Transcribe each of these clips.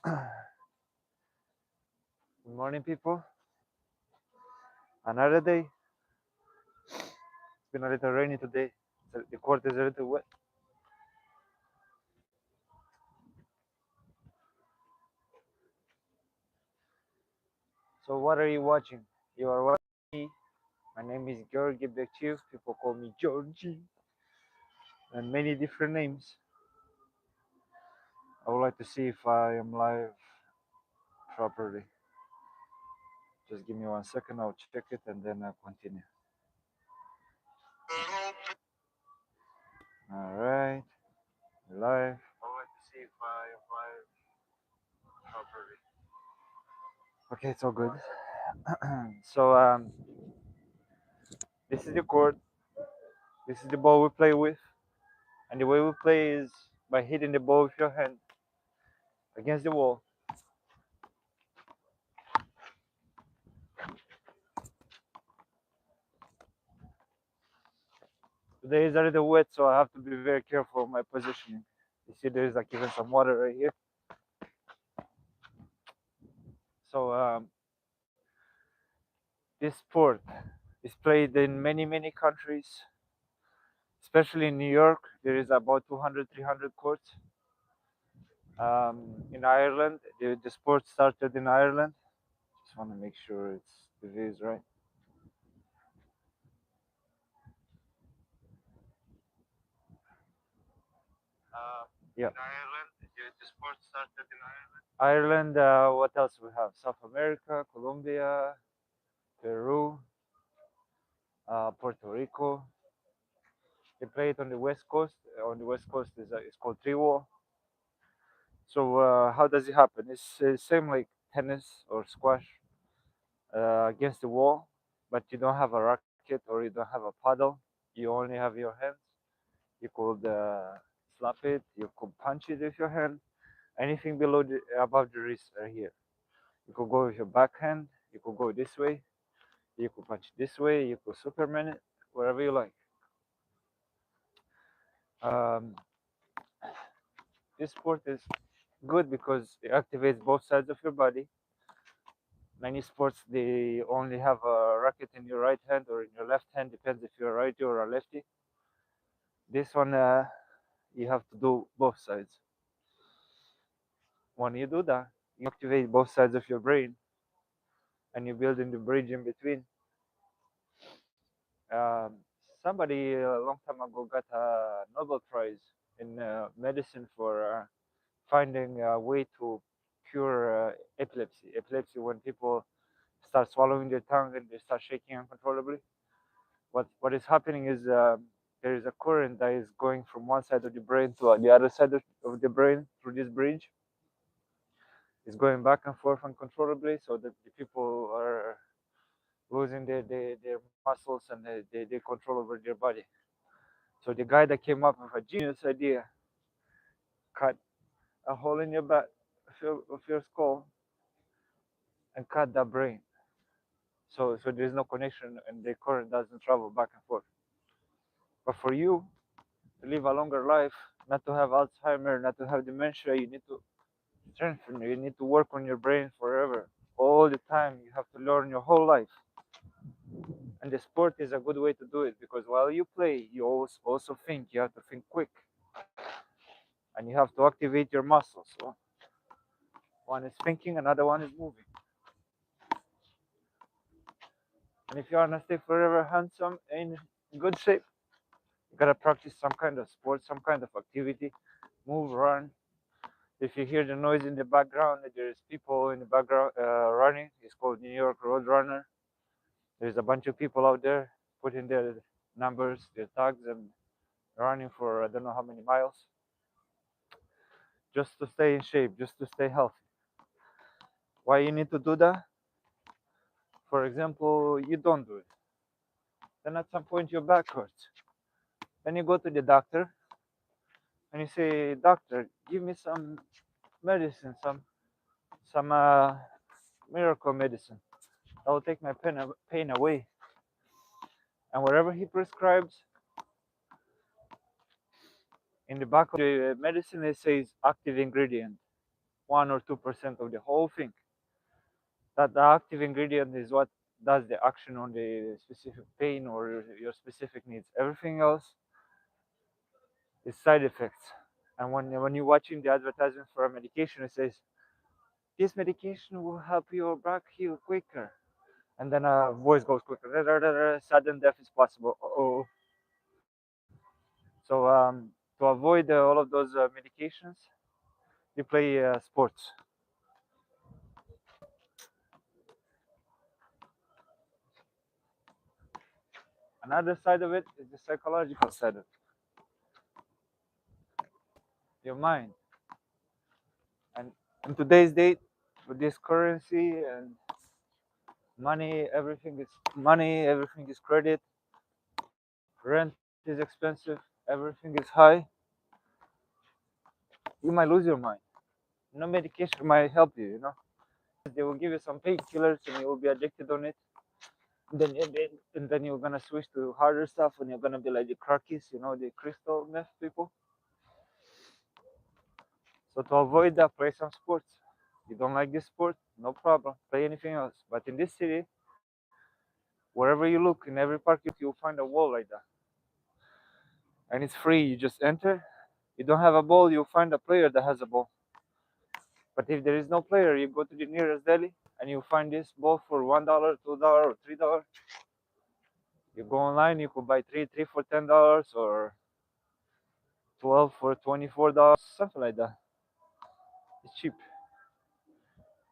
Good morning, people. Another day. It's been a little rainy today. The court is a little wet. So, what are you watching? You are watching me. My name is Gheorghe Becciv. People call me Georgie, and many different names. I would like to see if I am live properly. Just give me 1 second. I'll check it and then I'll continue. All right, we're live. I would like to see if I am live properly. Okay, it's all good. So, this is the court. This is the ball we play with. And the way we play is by hitting the ball with your hand against the wall. Today is a little wet, so I have to be very careful of my positioning. You see, there is like even some water right here. So this sport is played in many countries, especially in New York. There is about 200, 300 courts. In Ireland, the sport started in Ireland. Just want to make sure the view is right. Yeah. In Ireland, the sport started in Ireland. Ireland. What else we have? South America, Colombia, Peru, Puerto Rico. They play it on the west coast. On the west coast is it's called three-wall. So how does it happen? It's same like tennis or squash against the wall, but you don't have a racket or you don't have a paddle. You only have your hands. You could slap it. You could punch it with your hand. Anything above the wrist are here. You could go with your backhand. You could go this way. You could punch this way. You could Superman it, wherever you like. Um, this sport is good because it activates both sides of your body. Many sports they only have a racket in your right hand or in your left hand, depends if you're a righty or a lefty. This one you have to do both sides. When you do that, you activate both sides of your brain, and you're building the bridge in between. Um, Somebody a long time ago got a Nobel Prize in medicine for finding a way to cure epilepsy. Epilepsy, when people start swallowing their tongue and they start shaking uncontrollably. What is happening is there is a current that is going from one side of the brain to the other side of the brain through this bridge. It's going back and forth uncontrollably, so that the people are losing their muscles and their control over their body. So the guy that came up with a genius idea cut a hole in your back of your skull and cut that brain. So there's no connection and the current doesn't travel back and forth. But for you to live a longer life, not to have Alzheimer, not to have dementia, you need to strengthen. You need to work on your brain forever, all the time. You have to learn your whole life. And the sport is a good way to do it because while you play, you also think. You have to think quick, and you have to activate your muscles. So one is thinking, another one is moving. And if you want to stay forever handsome and in good shape, you gotta practice some kind of sport, some kind of activity, move, run. If you hear the noise in the background, there's people in the background running. It's called New York Road Runner. There's a bunch of people out there putting their numbers, their tags, and running for I don't know how many miles, just to stay in shape, just to stay healthy. Why you need to do that? For example, you don't do it. Then at some point your back hurts. Then you go to the doctor and you say, "Doctor, give me some medicine, some miracle medicine that will take my pain away." And whatever he prescribes, in the back of the medicine it says active ingredient. 1 or 2% of the whole thing. That the active ingredient is what does the action on the specific pain or your specific needs. Everything else is side effects. And when you're watching the advertisement for a medication, it says this medication will help your back heal quicker, and then a voice goes quicker. Sudden death is possible. Oh, so to avoid all of those medications, you play sports. Another side of it is the psychological side of it, your mind. And in today's date, with this currency and money, everything is credit, rent is expensive, everything is high. You might lose your mind. No medication might help you. They will give you some painkillers and you will be addicted on it. And then you're gonna switch to harder stuff and you're gonna be like the crackies, the crystal meth people. So to avoid that, play some sports. You don't like this sport? No problem. Play anything else. But in this city, wherever you look, in every park you'll find a wall like that. And it's free. You just enter. You don't have a ball, you'll find a player that has a ball. But if there is no player, you go to the nearest deli and you find this ball for $1, $2, or $3. You go online, you could buy three for $10 or 12 for $24, something like that. It's cheap.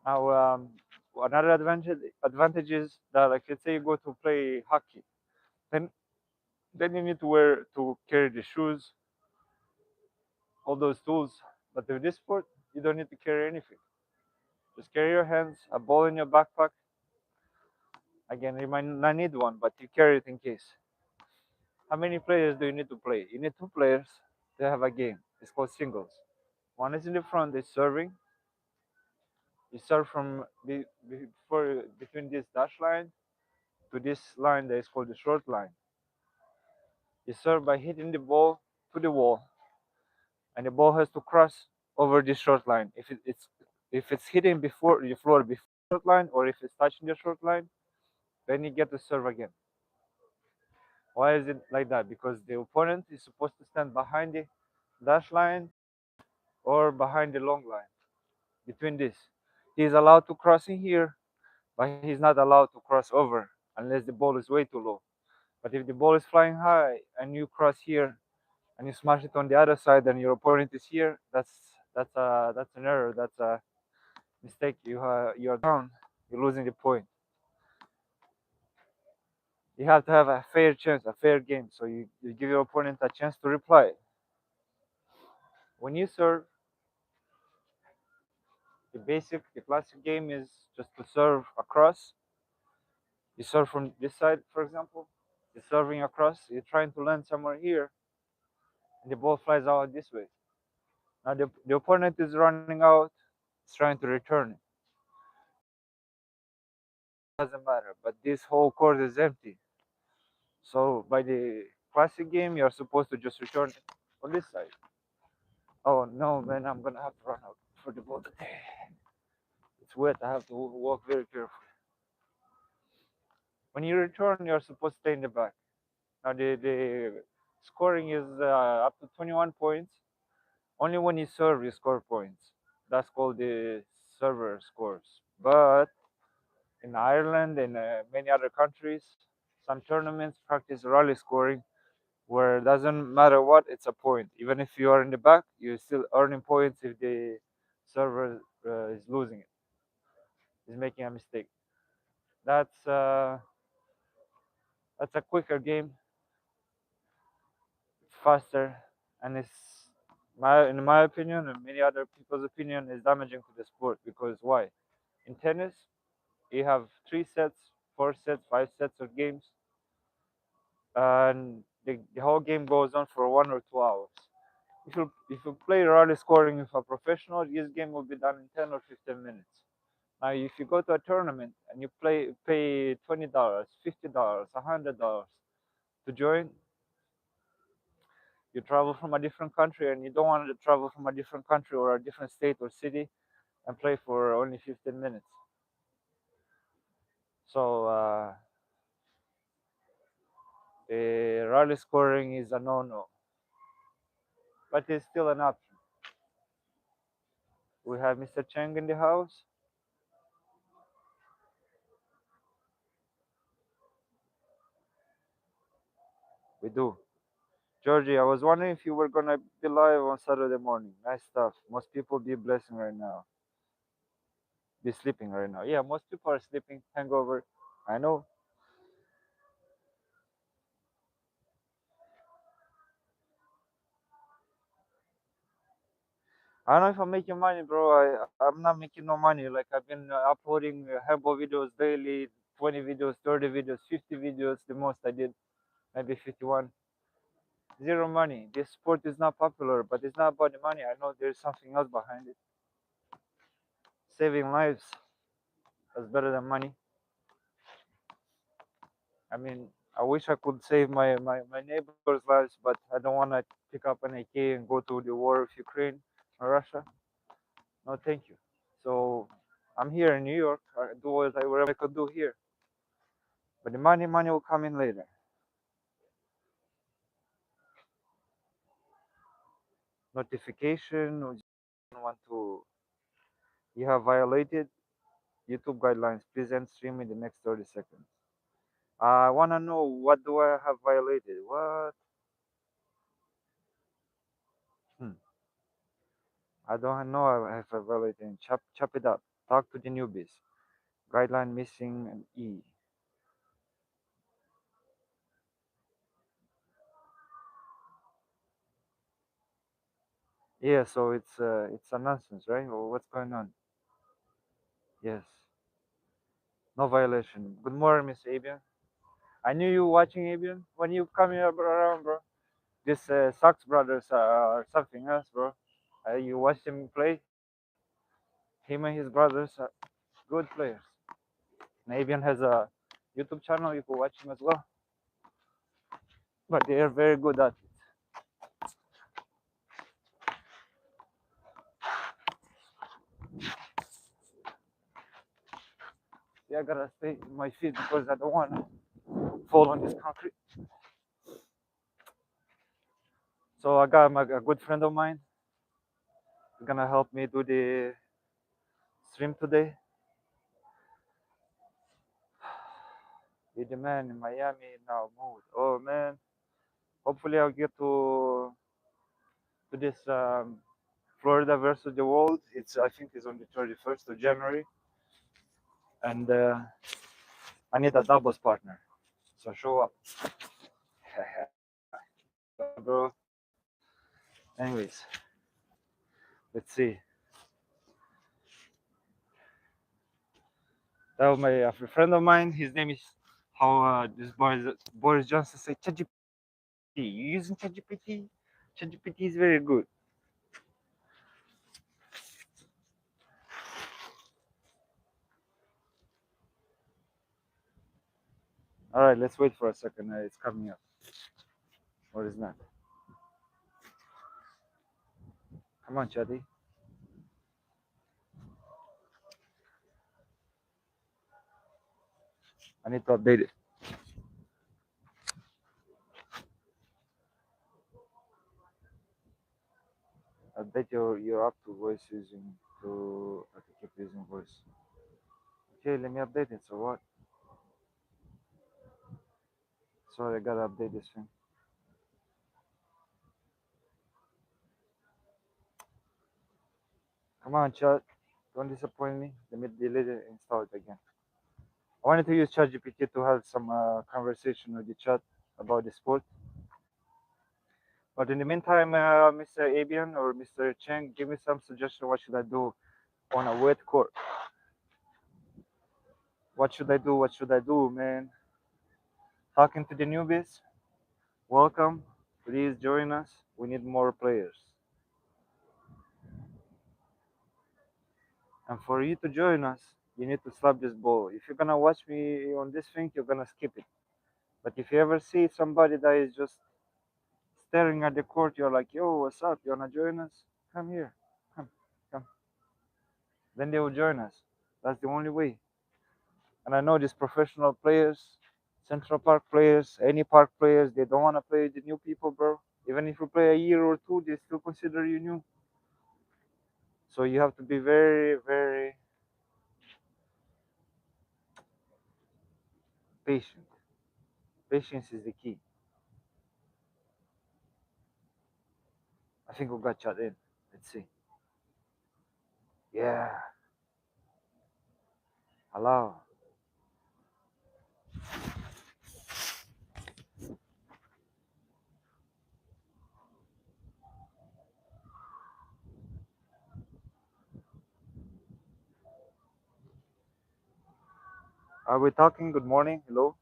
Now, another advantage is that, like, let's say you go to play hockey, then you need to carry the shoes, all those tools. But with this sport, you don't need to carry anything. Just carry your hands, a ball in your backpack. Again, you might not need one, but you carry it in case. How many players do you need to play? You need two players to have a game. It's called singles. One is in the front, is serving. You serve from between this dash line to this line that is called the short line. You serve by hitting the ball to the wall, and the ball has to cross over this short line. If it's hitting before the floor before the short line, or if it's touching the short line, then you get to serve again. Why is it like that? Because the opponent is supposed to stand behind the dash line or behind the long line. Between this, he is allowed to cross in here, but he's not allowed to cross over unless the ball is way too low. But if the ball is flying high and you cross here and you smash it on the other side and your opponent is here, that's an error. That's a mistake. You're down. You're losing the point. You have to have a fair chance, a fair game. So you give your opponent a chance to reply. When you serve, the classic game is just to serve across. You serve from this side, for example. You're serving across. You're trying to land somewhere here, and the ball flies out this way. Now the opponent is running out. He's trying to return it. Doesn't matter. But this whole court is empty. So by the classic game, you're supposed to just return it on this side. Oh no, man! I'm gonna have to run out for the ball today. It's wet. I have to walk very carefully. When you return, you're supposed to stay in the back. Now the scoring is up to 21 points. Only when you serve, you score points. That's called the server scores. But in Ireland and many other countries, some tournaments practice rally scoring, where it doesn't matter what, it's a point. Even if you are in the back, you're still earning points if the server is losing it, is making a mistake. That's uh, that's a quicker game, it's faster, and in my opinion and many other people's opinion, is damaging to the sport. Because why? In tennis, you have 3 sets, 4 sets, 5 sets of games, and the whole game goes on for 1 or 2 hours. If you play rally scoring with a professional, this game will be done in 10 or 15 minutes. Now, if you go to a tournament and you pay $20, $50, $100 to join, you travel from a different country, and you don't want to travel from a different country or a different state or city and play for only 15 minutes. So the rally scoring is a no-no, but it's still an option. We have Mr. Cheng in the house. We do. Gheorghe, I was wondering if you were gonna be live on Saturday morning. Nice stuff. Most people be blessing right now. Be sleeping right now. Yeah, most people are sleeping. Hangover. I know. I don't know if I'm making money, bro. I'm not making no money. Like I've been uploading handball videos daily, 20 videos, 30 videos, 50 videos. The most I did, maybe 51. Zero money. This sport is not popular, but it's not about the money. I know there's something else behind it. Saving lives is better than money. I mean, I wish I could save my neighbors' lives, but I don't want to pick up an AK and go to the war with Ukraine or Russia. No, thank you. So I'm here in New York. I do whatever I could do here. But the money will come in later. Notification, or just want to, you have violated YouTube guidelines. Please end stream in the next 30 seconds. I want to know, what do I have violated? What? Hmm. I don't know I have violated. Chop it up. Talk to the newbies. Guideline missing an E. Yeah, so it's a nonsense, right? Or what's going on? Yes, no violation. Good morning, Miss Abian. I knew you watching Abian when you come here around, bro. This Sox brothers are something else, bro. You watch him play. Him and his brothers are good players. And Abian has a YouTube channel. You can watch him as well. But they are very good at it. Yeah, I gotta stay in my feet because I don't wanna fall on this concrete. So I got a good friend of mine. He's gonna help me do the stream today. Be the man in Miami now mood. Oh man. Hopefully I'll get to this Florida versus the world. It's, I think it's on the 31st of January. And I need a doubles partner. So show up. Bro. Anyways, let's see. That was my a friend of mine. His name is, how this Boris Johnson say, ChatGPT. You using ChatGPT? ChatGPT is very good. All right, let's wait for a second. It's coming up. Or it's not. Come on, Chatty. I need to update it. Update your up to voice using to, okay, keep using voice. Okay, let me update it. So what? Sorry, I gotta update this thing. Come on, chat. Don't disappoint me. Let me delete it and install it again. I wanted to use ChatGPT to have some conversation with the chat about the sport. But in the meantime, Mr. Abian or Mr. Cheng, give me some suggestion. What should I do on a wet court? What should I do? What should I do, man? Talking to the newbies. Welcome. Please join us. We need more players. And for you to join us, you need to slap this ball. If you're gonna watch me on this thing, you're gonna skip it. But if you ever see somebody that is just staring at the court, you're like, yo, what's up? You wanna join us? Come here. Come, come. then they will join us. That's the only way. And I know these professional players, Central Park players, any park players, they don't want to play with the new people, bro. Even if you play a year or two, they still consider you new. So you have to be very, very patient. Patience is the key. I think we got shot in. Let's see. Yeah. Hello. Are we talking? Good morning. Hello.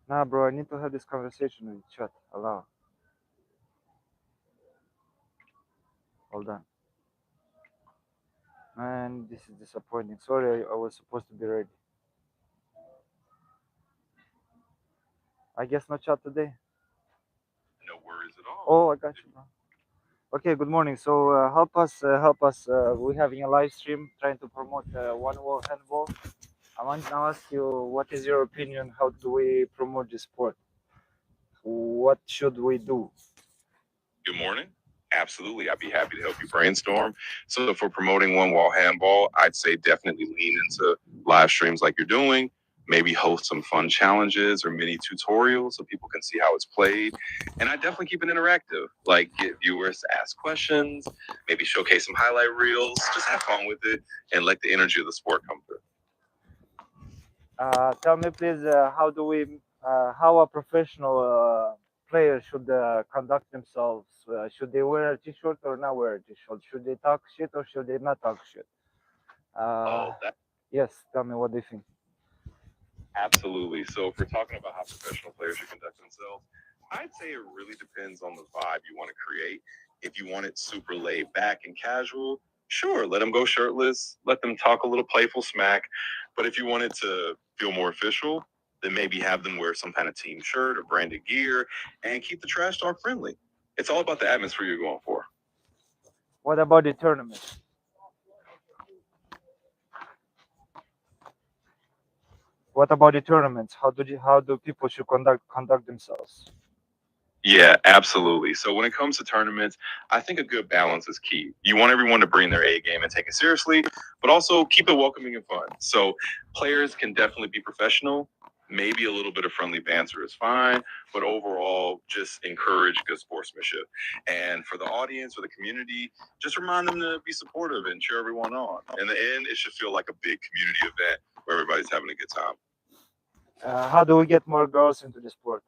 Nah, bro. I need to have this conversation with chat. Hello. Hold on. Man, this is disappointing. Sorry, I was supposed to be ready. I guess no chat today. No worries at all. Oh, I got you, bro. Okay, good morning. So help us, help us. We're having a live stream trying to promote OneWall handball. I want to ask you, what is your opinion? How do we promote this sport? What should we do? Good morning. Absolutely. I'd be happy to help you brainstorm. So for promoting OneWall handball, I'd say definitely lean into live streams like you're doing. Maybe host some fun challenges or mini tutorials so people can see how it's played. And I definitely keep it interactive, like get viewers to ask questions, maybe showcase some highlight reels, just have fun with it and let the energy of the sport come through. Tell me, please, how a professional player should conduct themselves? Should they wear a t-shirt or not wear a t-shirt? Should they talk shit or should they not talk shit? Oh, that Yes, tell me what they think. Absolutely. So if we're talking about how professional players should conduct themselves, I'd say it really depends on the vibe you want to create. If you want it super laid back and casual, sure, let them go shirtless, let them talk a little playful smack. But if you want it to feel more official, then maybe have them wear some kind of team shirt or branded gear and keep the trash talk friendly. It's all about the atmosphere you're going for. What about the tournament? What about the tournaments? How do people should conduct themselves? Yeah, absolutely. So when it comes to tournaments, I think a good balance is key. You want everyone to bring their A game and take it seriously, but also keep it welcoming and fun. So players can definitely be professional. Maybe a little bit of friendly banter is fine, but overall, just encourage good sportsmanship. And for the audience or the community, just remind them to be supportive and cheer everyone on. In the end, it should feel like a big community event where everybody's having a good time. How do we get more girls into the sport?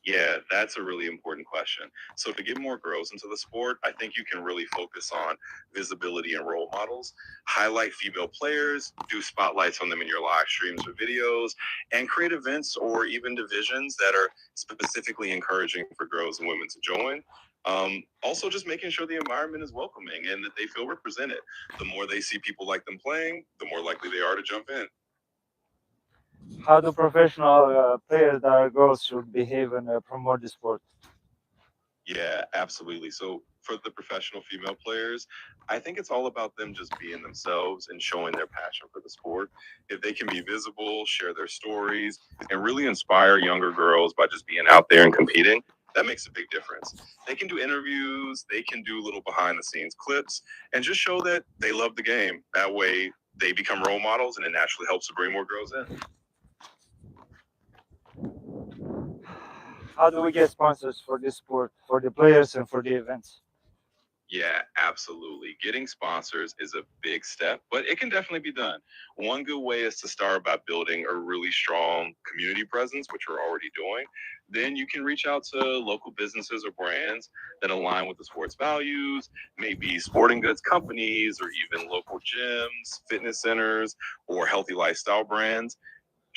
Yeah, that's a really important question. So, to get more girls into the sport, I think you can really focus on visibility and role models, highlight female players, do spotlights on them in your live streams or videos, and create events or even divisions that are specifically encouraging for girls and women to join. Also, just making sure the environment is welcoming and that they feel represented. The more they see people like them playing, the more likely they are to jump in. How do professional players that are girls should behave and promote the sport? Yeah, absolutely. So for the professional female players, I think it's all about them just being themselves and showing their passion for the sport. If they can be visible, share their stories, and really inspire younger girls by just being out there and competing, that makes a big difference. They can do interviews, they can do little behind the scenes clips, and just show that they love the game. That way, they become role models, and it naturally helps to bring more girls in. How do we get sponsors for this sport, for the players and for the events? Yeah, absolutely. Getting sponsors is a big step, but it can definitely be done. One good way is to start by building a really strong community presence, which we're already doing. Then you can reach out to local businesses or brands that align with the sports values, maybe sporting goods companies or even local gyms, fitness centers, or healthy lifestyle brands.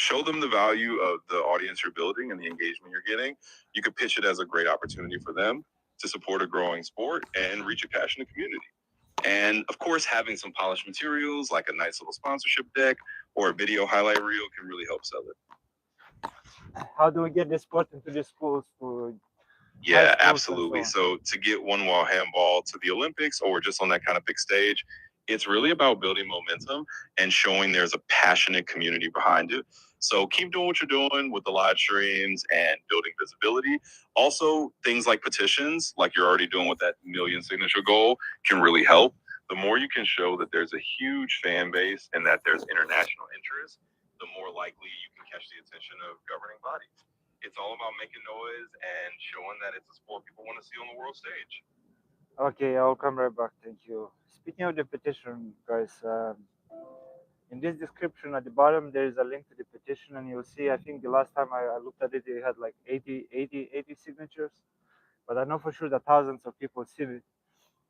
Show them the value of the audience you're building and the engagement you're getting. You could pitch it as a great opportunity for them to support a growing sport and reach a passionate community. And of course, having some polished materials like a nice little sponsorship deck or a video highlight reel can really help sell it. How do we get the sport into the schools Yeah, absolutely. So to get OneWall handball to the Olympics or just on that kind of big stage, it's really about building momentum and showing there's a passionate community behind it. So keep doing what you're doing with the live streams and building visibility. Also, things like petitions, like you're already doing with that million signature goal, can really help. The more you can show that there's a huge fan base and that there's international interest, the more likely you can catch the attention of governing bodies. It's all about making noise and showing that it's a sport people want to see on the world stage. Okay, I'll come right back. Thank you. Speaking of the petition, guys, in this description at the bottom, there is a link to the petition, and you'll see, I think the last time I looked at it, it had like 80 signatures. But I know for sure that thousands of people see it.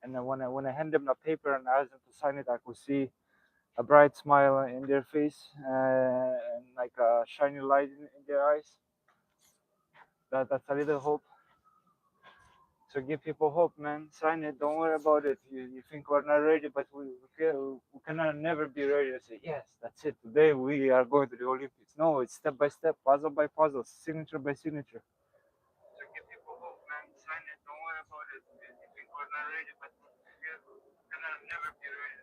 And then when I hand them the paper and ask them to sign it, I could see a bright smile in their face and like a shiny light in their eyes. That's a little hope. So give people hope, man. Sign it. Don't worry about it. You think we're not ready, but we cannot never be ready to say, yes, that's it. Today we are going to the Olympics. No, it's step by step, puzzle by puzzle, signature by signature. So give people hope, man. Sign it. Don't worry about it. You think we're not ready, but we cannot never be ready.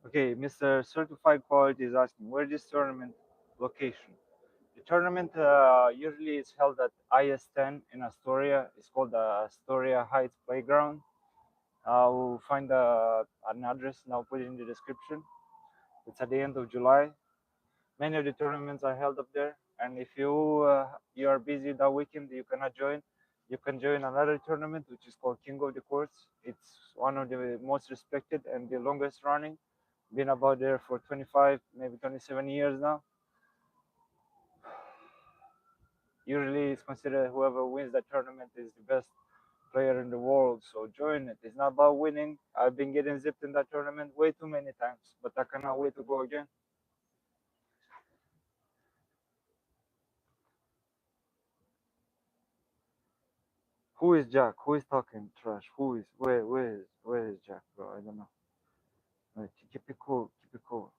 Okay, Mr. Certified Quality is asking, where is this tournament location? The tournament usually is held at IS-10 in Astoria. It's called the Astoria Heights Playground. I'll find an address and I'll put it in the description. It's at the end of July. Many of the tournaments are held up there. And if you are busy that weekend, you cannot join. You can join another tournament, which is called King of the Courts. It's one of the most respected and the longest running. Been about there for 25, maybe 27 years now. Usually it's considered whoever wins that tournament is the best player in the world. So join it. It's not about winning. I've been getting zipped in that tournament way too many times, but I cannot wait to go again. Who is Jack? Who is talking trash? Who is where is Jack, bro? I don't know. Wait, keep it cool. Keep it cool.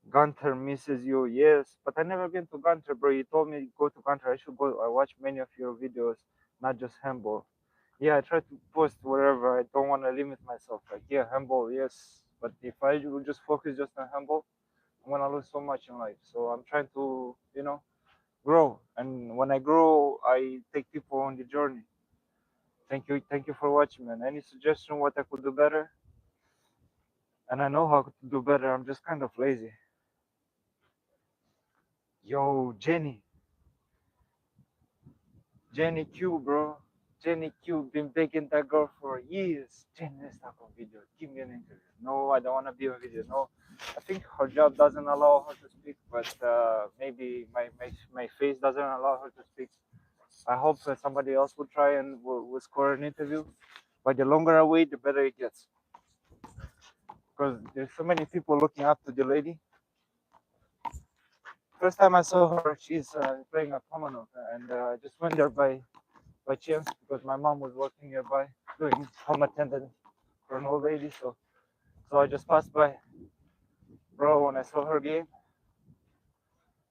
Gunter misses you, yes, but I never been to Gunter, bro. You told me go to Gunter. I should go. I watch many of your videos, not just handball. Yeah, I try to post wherever. I don't want to limit myself. Like, yeah, handball, yes, but if I would just focus just on handball, I'm gonna lose so much in life. So I'm trying to, grow. And when I grow, I take people on the journey. Thank you for watching, man. Any suggestion what I could do better? And I know how to do better. I'm just kind of lazy. Yo, Jenny Q, bro. Jenny Q, been begging that girl for years. Jenny, let's talk on video. Give me an interview. No, I don't want to be on video. No, I think her job doesn't allow her to speak, but maybe my face doesn't allow her to speak. I hope somebody else will try and will score an interview. But the longer I wait, the better it gets. Because there's so many people looking up to the lady. First time I saw her, she's playing a Commonwealth, and I just went there by chance because my mom was working nearby doing home attendant for an old lady. So I just passed by. Bro, when I saw her game,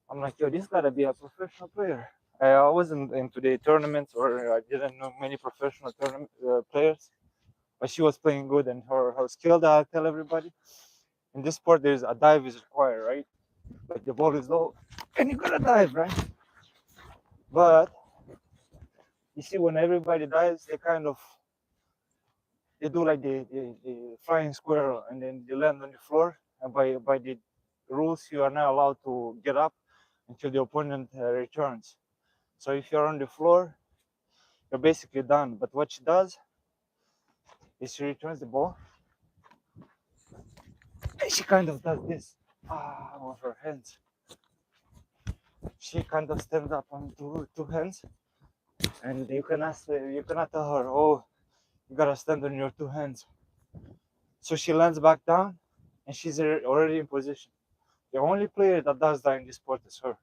I'm like, yo, this gotta be a professional player. I wasn't into the tournaments or I didn't know many professional tournament players, but she was playing good and her skill that I tell everybody. In this sport, there's a dive is required, right? Like the ball is low and you gotta dive, right? But you see, when everybody dives, they do like the flying squirrel and then they land on the floor. And by the rules, you are not allowed to get up until the opponent returns. So if you're on the floor, you're basically done. But what she does is she returns the ball and she kind of does this with her hands. She kind of stands up on two hands, and you cannot tell her, oh, you gotta stand on your two hands. So she lands back down, and she's already in position. The only player that does that in this sport is her.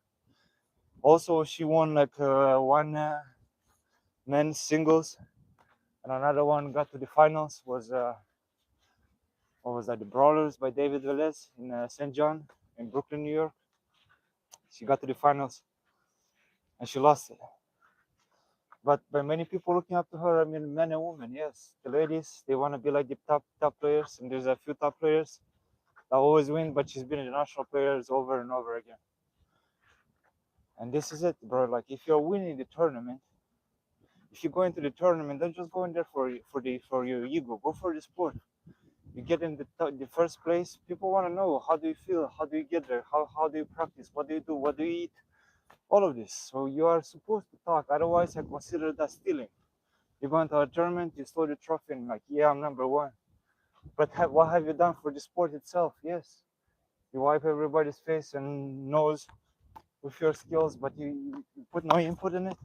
Also, she won like one men's singles, and another one got to the finals. Was what was that? The Brawlers by David Velez in St. John. in Brooklyn, New York. She got to the finals and she lost it. But by many people looking up to her, I mean men and women, yes. The ladies, they want to be like the top players, and there's a few top players that always win, but she's been in the national players over and over again. And this is it, bro. Like if you're winning the tournament, if you go into the tournament, don't just go in there for your ego. Go for the sport. You get in the first place. People want to know, how do you feel? How do you get there? How do you practice? What do you do? What do you eat? All of this. So you are supposed to talk. Otherwise, I consider that stealing. You go into a tournament, you stole the trophy, and like, yeah, I'm number one. But what have you done for the sport itself? Yes, you wipe everybody's face and nose with your skills, but you put no input in it.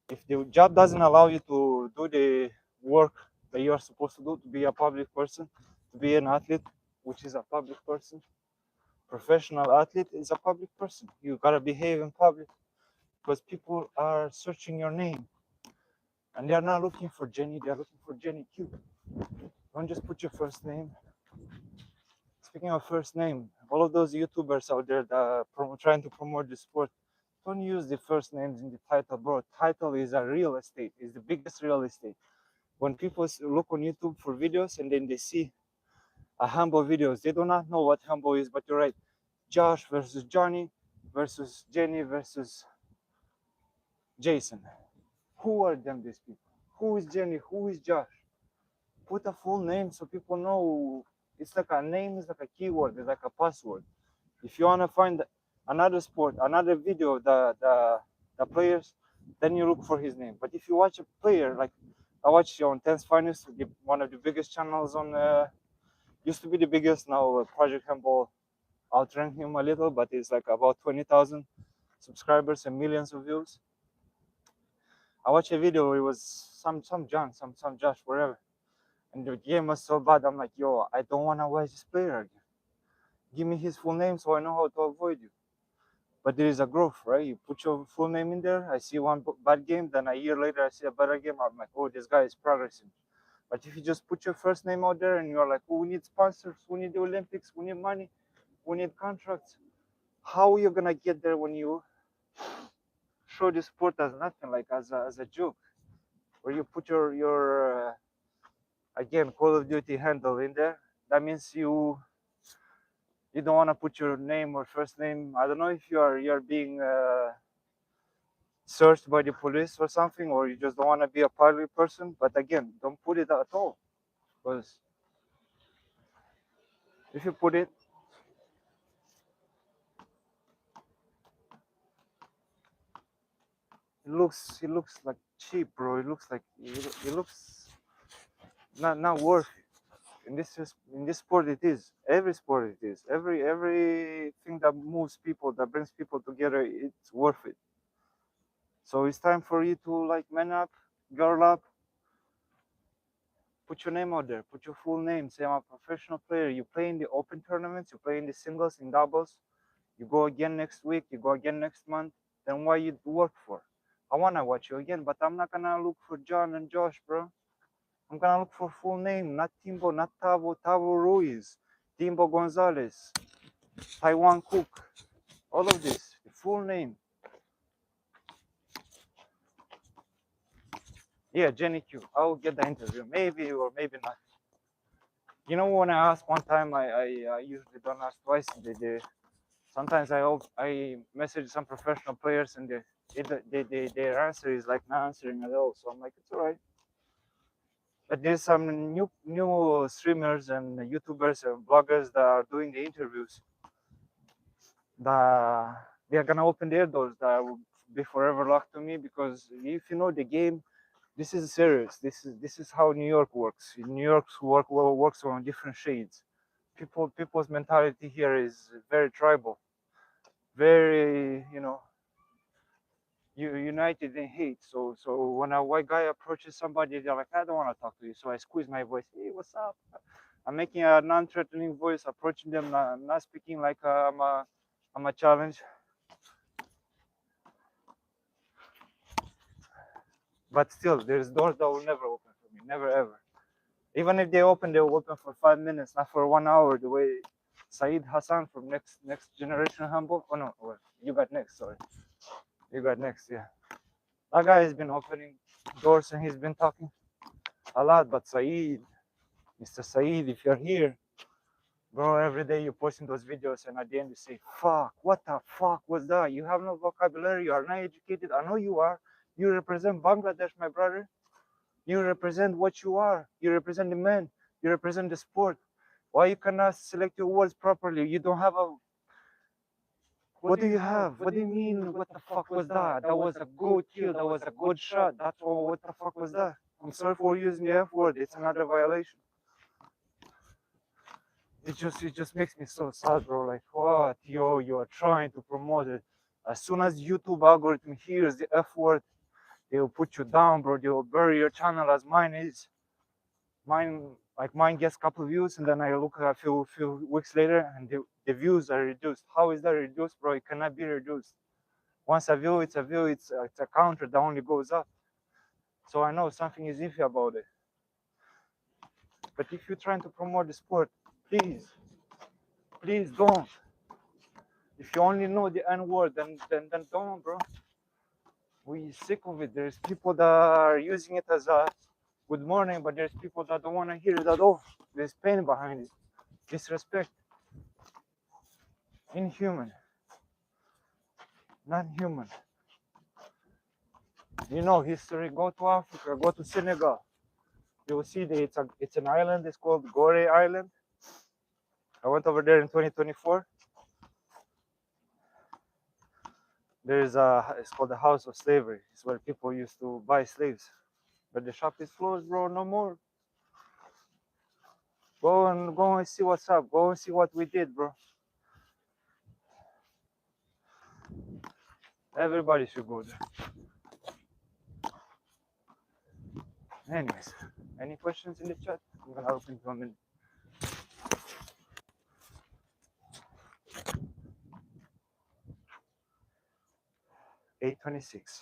If the job doesn't allow you to do the work that you are supposed to do, to be a public person, to be an athlete, which is a public person, professional athlete is a public person. You gotta behave in public because people are searching your name and they are not looking for Jenny, they are looking for Jenny Q. Don't just put your first name. Speaking of first name, all of those YouTubers out there that are trying to promote the sport, don't use the first names in the title, bro. Title is a real estate. It's the biggest real estate. When people look on YouTube for videos and then they see a Handball videos, they do not know what Handball is, but you're right. Josh versus Johnny versus Jenny versus Jason. Who are them, these people? Who is Jenny? Who is Josh? Put a full name so people know. It's like a name is like a keyword, it's like a password. If you want to find another sport, another video of the players, then you look for his name. But if you watch a player, like I watched on Tense Finest, one of the biggest channels on, used to be the biggest, now Project Handball outrank him a little, but it's like about 20,000 subscribers and millions of views. I watched a video, it was some John, some Josh, whatever. And the game was so bad, I'm like, yo, I don't want to watch this player again. Give me his full name so I know how to avoid you. But there is a growth, right? You put your full name in there. I see one bad game, then a year later I see a better game. I'm like, oh, this guy is progressing. But if you just put your first name out there and you're like, oh, we need sponsors, we need the Olympics, we need money, we need contracts, how are you gonna get there when you show the sport as nothing, like as a joke, where you put your again Call of Duty handle in there? That means you don't want to put your name or first name. I don't know if you're being searched by the police or something, or you just don't want to be a public person. But again, don't put it at all, because if you put it, it looks like cheap, bro. It looks like it looks not worth it. In this sport, it is. Every sport, it is. Everything that moves people, that brings people together, it's worth it. So it's time for you to like man up, girl up, put your name out there, put your full name, say I'm a professional player. You play in the open tournaments, you play in the singles, in doubles, you go again next week, you go again next month. Then why you work for? I wanna watch you again, but I'm not gonna look for John and Josh, bro. I'm gonna look for full name, not Timbo, not Tavo Ruiz, Timbo Gonzalez, Taiwan Cook, all of this, the full name. Yeah, Jenny Q. I'll get the interview, maybe or maybe not. You know, when I ask one time, I usually don't ask twice. Sometimes I message some professional players and their answer is like not answering at all. So I'm like, it's all right. But there's some new streamers and YouTubers and bloggers that are doing the interviews. That they're gonna open their doors that will be forever locked to me, because if you know the game, this is serious. This is how New York works. New York's works on different shades. People's mentality here is very tribal, very united in hate. So when a white guy approaches somebody, they're like, I don't want to talk to you. So I squeeze my voice. Hey, what's up? I'm making a non-threatening voice, approaching them, not speaking like I'm a challenge. But still, there's doors that will never open for me, never ever. Even if they open, they'll open for 5 minutes, not for 1 hour. The way Saeed Hassan from next generation Handball. Oh no, well, you got next. Sorry, you got next. Yeah, that guy has been opening doors and he's been talking a lot. But Saeed, Mr. Saeed, if you're here, bro, every day you're posting those videos and at the end you say, fuck, what the fuck was that? You have no vocabulary, you are not educated. I know you are. You represent Bangladesh, my brother. You represent what you are. You represent the men. You represent the sport. Why you cannot select your words properly? You don't have a... What do you have? What do you mean, what the fuck was that? That was a good kill. That was a good shot. That's all. What the fuck was that? I'm sorry for using the F word. It's another violation. It just makes me so sad, bro. Like, what? Yo, you are trying to promote it. As soon as YouTube algorithm hears the F word, they will put you down, bro. They will bury your channel as mine is. Mine gets a couple of views, and then I look a few weeks later, and the views are reduced. How is that reduced, bro? It cannot be reduced. Once a view, it's a view. It's a counter that only goes up. So I know something is iffy about it. But if you're trying to promote the sport, please don't. If you only know the N word, then don't, bro. We sick of it. There's people that are using it as a good morning, but there's people that don't want to hear it at all. There's pain behind it. Disrespect. Inhuman. Not human. You know history. Go to Africa. Go to Senegal. You will see that it's an island. It's called Gheorghe Island. I went over there in 2024. It's called the House of Slavery. It's where people used to buy slaves. But the shop is closed, bro. No more. Go and see what's up. Go and see what we did, bro. Everybody should go there. Anyways, any questions in the chat? I'm gonna open to a minute. 8:26.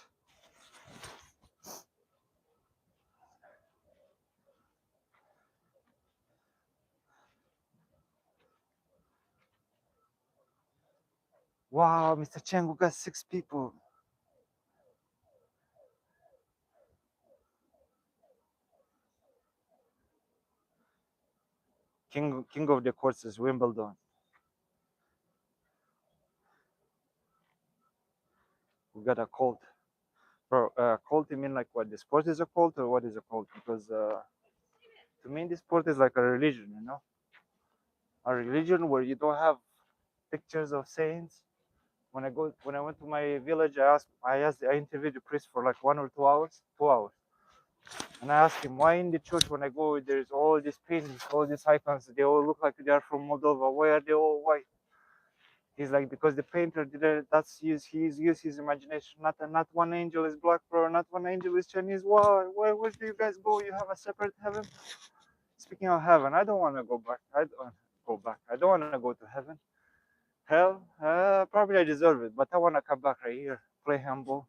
Wow, Mr. Cheng, we got 6 people. King of the courts is Wimbledon. We got a cult. Bro, cult, you mean like what? The sport is a cult or what is a cult? Because to me, this sport is like a religion, you know? A religion where you don't have pictures of saints. When I went to my village, I interviewed the priest for like 1 or 2 hours. 2 hours. And I asked him, why in the church when I go, there's all these paintings, all these icons, they all look like they are from Moldova. Why are they all white? He's like, because the painter did it, he's used his imagination. Not one angel is black, bro, not one angel is Chinese. Why? Where do you guys go? You have a separate heaven? Speaking of heaven, I don't want to go back. I don't want to go to heaven. Hell, probably I deserve it, but I want to come back right here, play handball,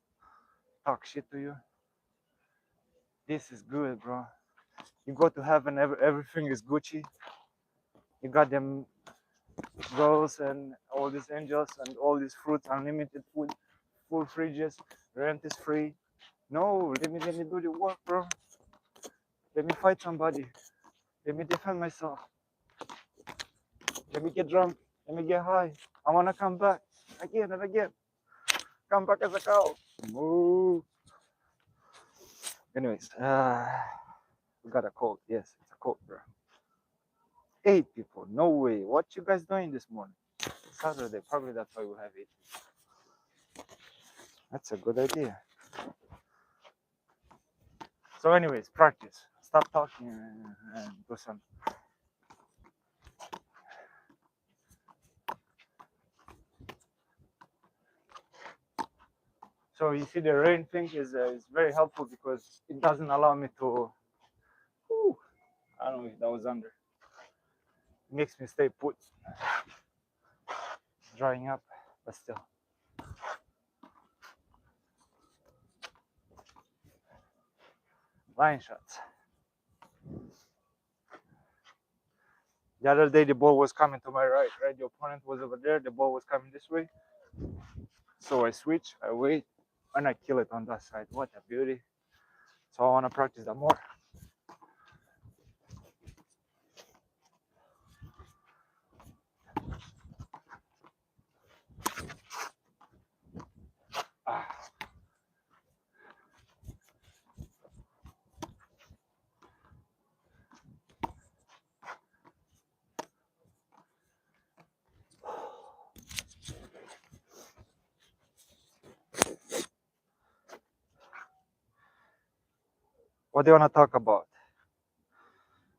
talk shit to you. This is good, bro. You go to heaven, everything is Gucci. You got them girls and all these angels and all these fruits, unlimited food, full fridges, rent is free. No, let me do the work, bro. Let me fight somebody. Let me defend myself. Let me get drunk. Let me get high. I wanna come back again and again. Come back as a cow. Moo. Anyways, we got a cold. Yes, it's a cold, bro. 8 people. No way. What you guys doing this morning? Saturday. Probably that's why we have 8. That's a good idea. So, anyways, practice. Stop talking and do some. So you see, the rain thing is very helpful because it doesn't allow me to. Whew, I don't know if that was under. It makes me stay put. Drying up, but still. Line shots. The other day, the ball was coming to my right. Right, the opponent was over there. The ball was coming this way. So I switch, I wait, and I kill it on that side. What a beauty! So I want to practice that more. Ah. What do you want to talk about?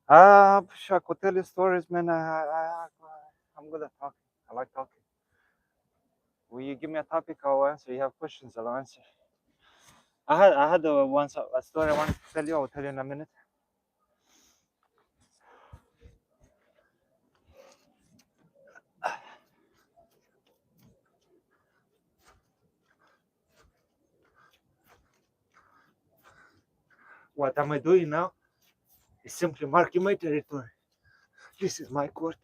I could tell you stories, man. I'm good at talking. I like talking. Will you give me a topic? I'll answer. You have questions? I'll answer. I had once a story I wanted to tell you. I'll tell you in a minute. What am I doing now? Is simply marking my territory. This is my court.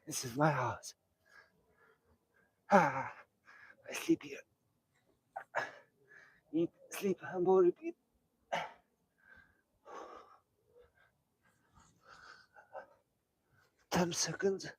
This is my house. I sleep here. Eat, sleep, handball, repeat. 10 seconds.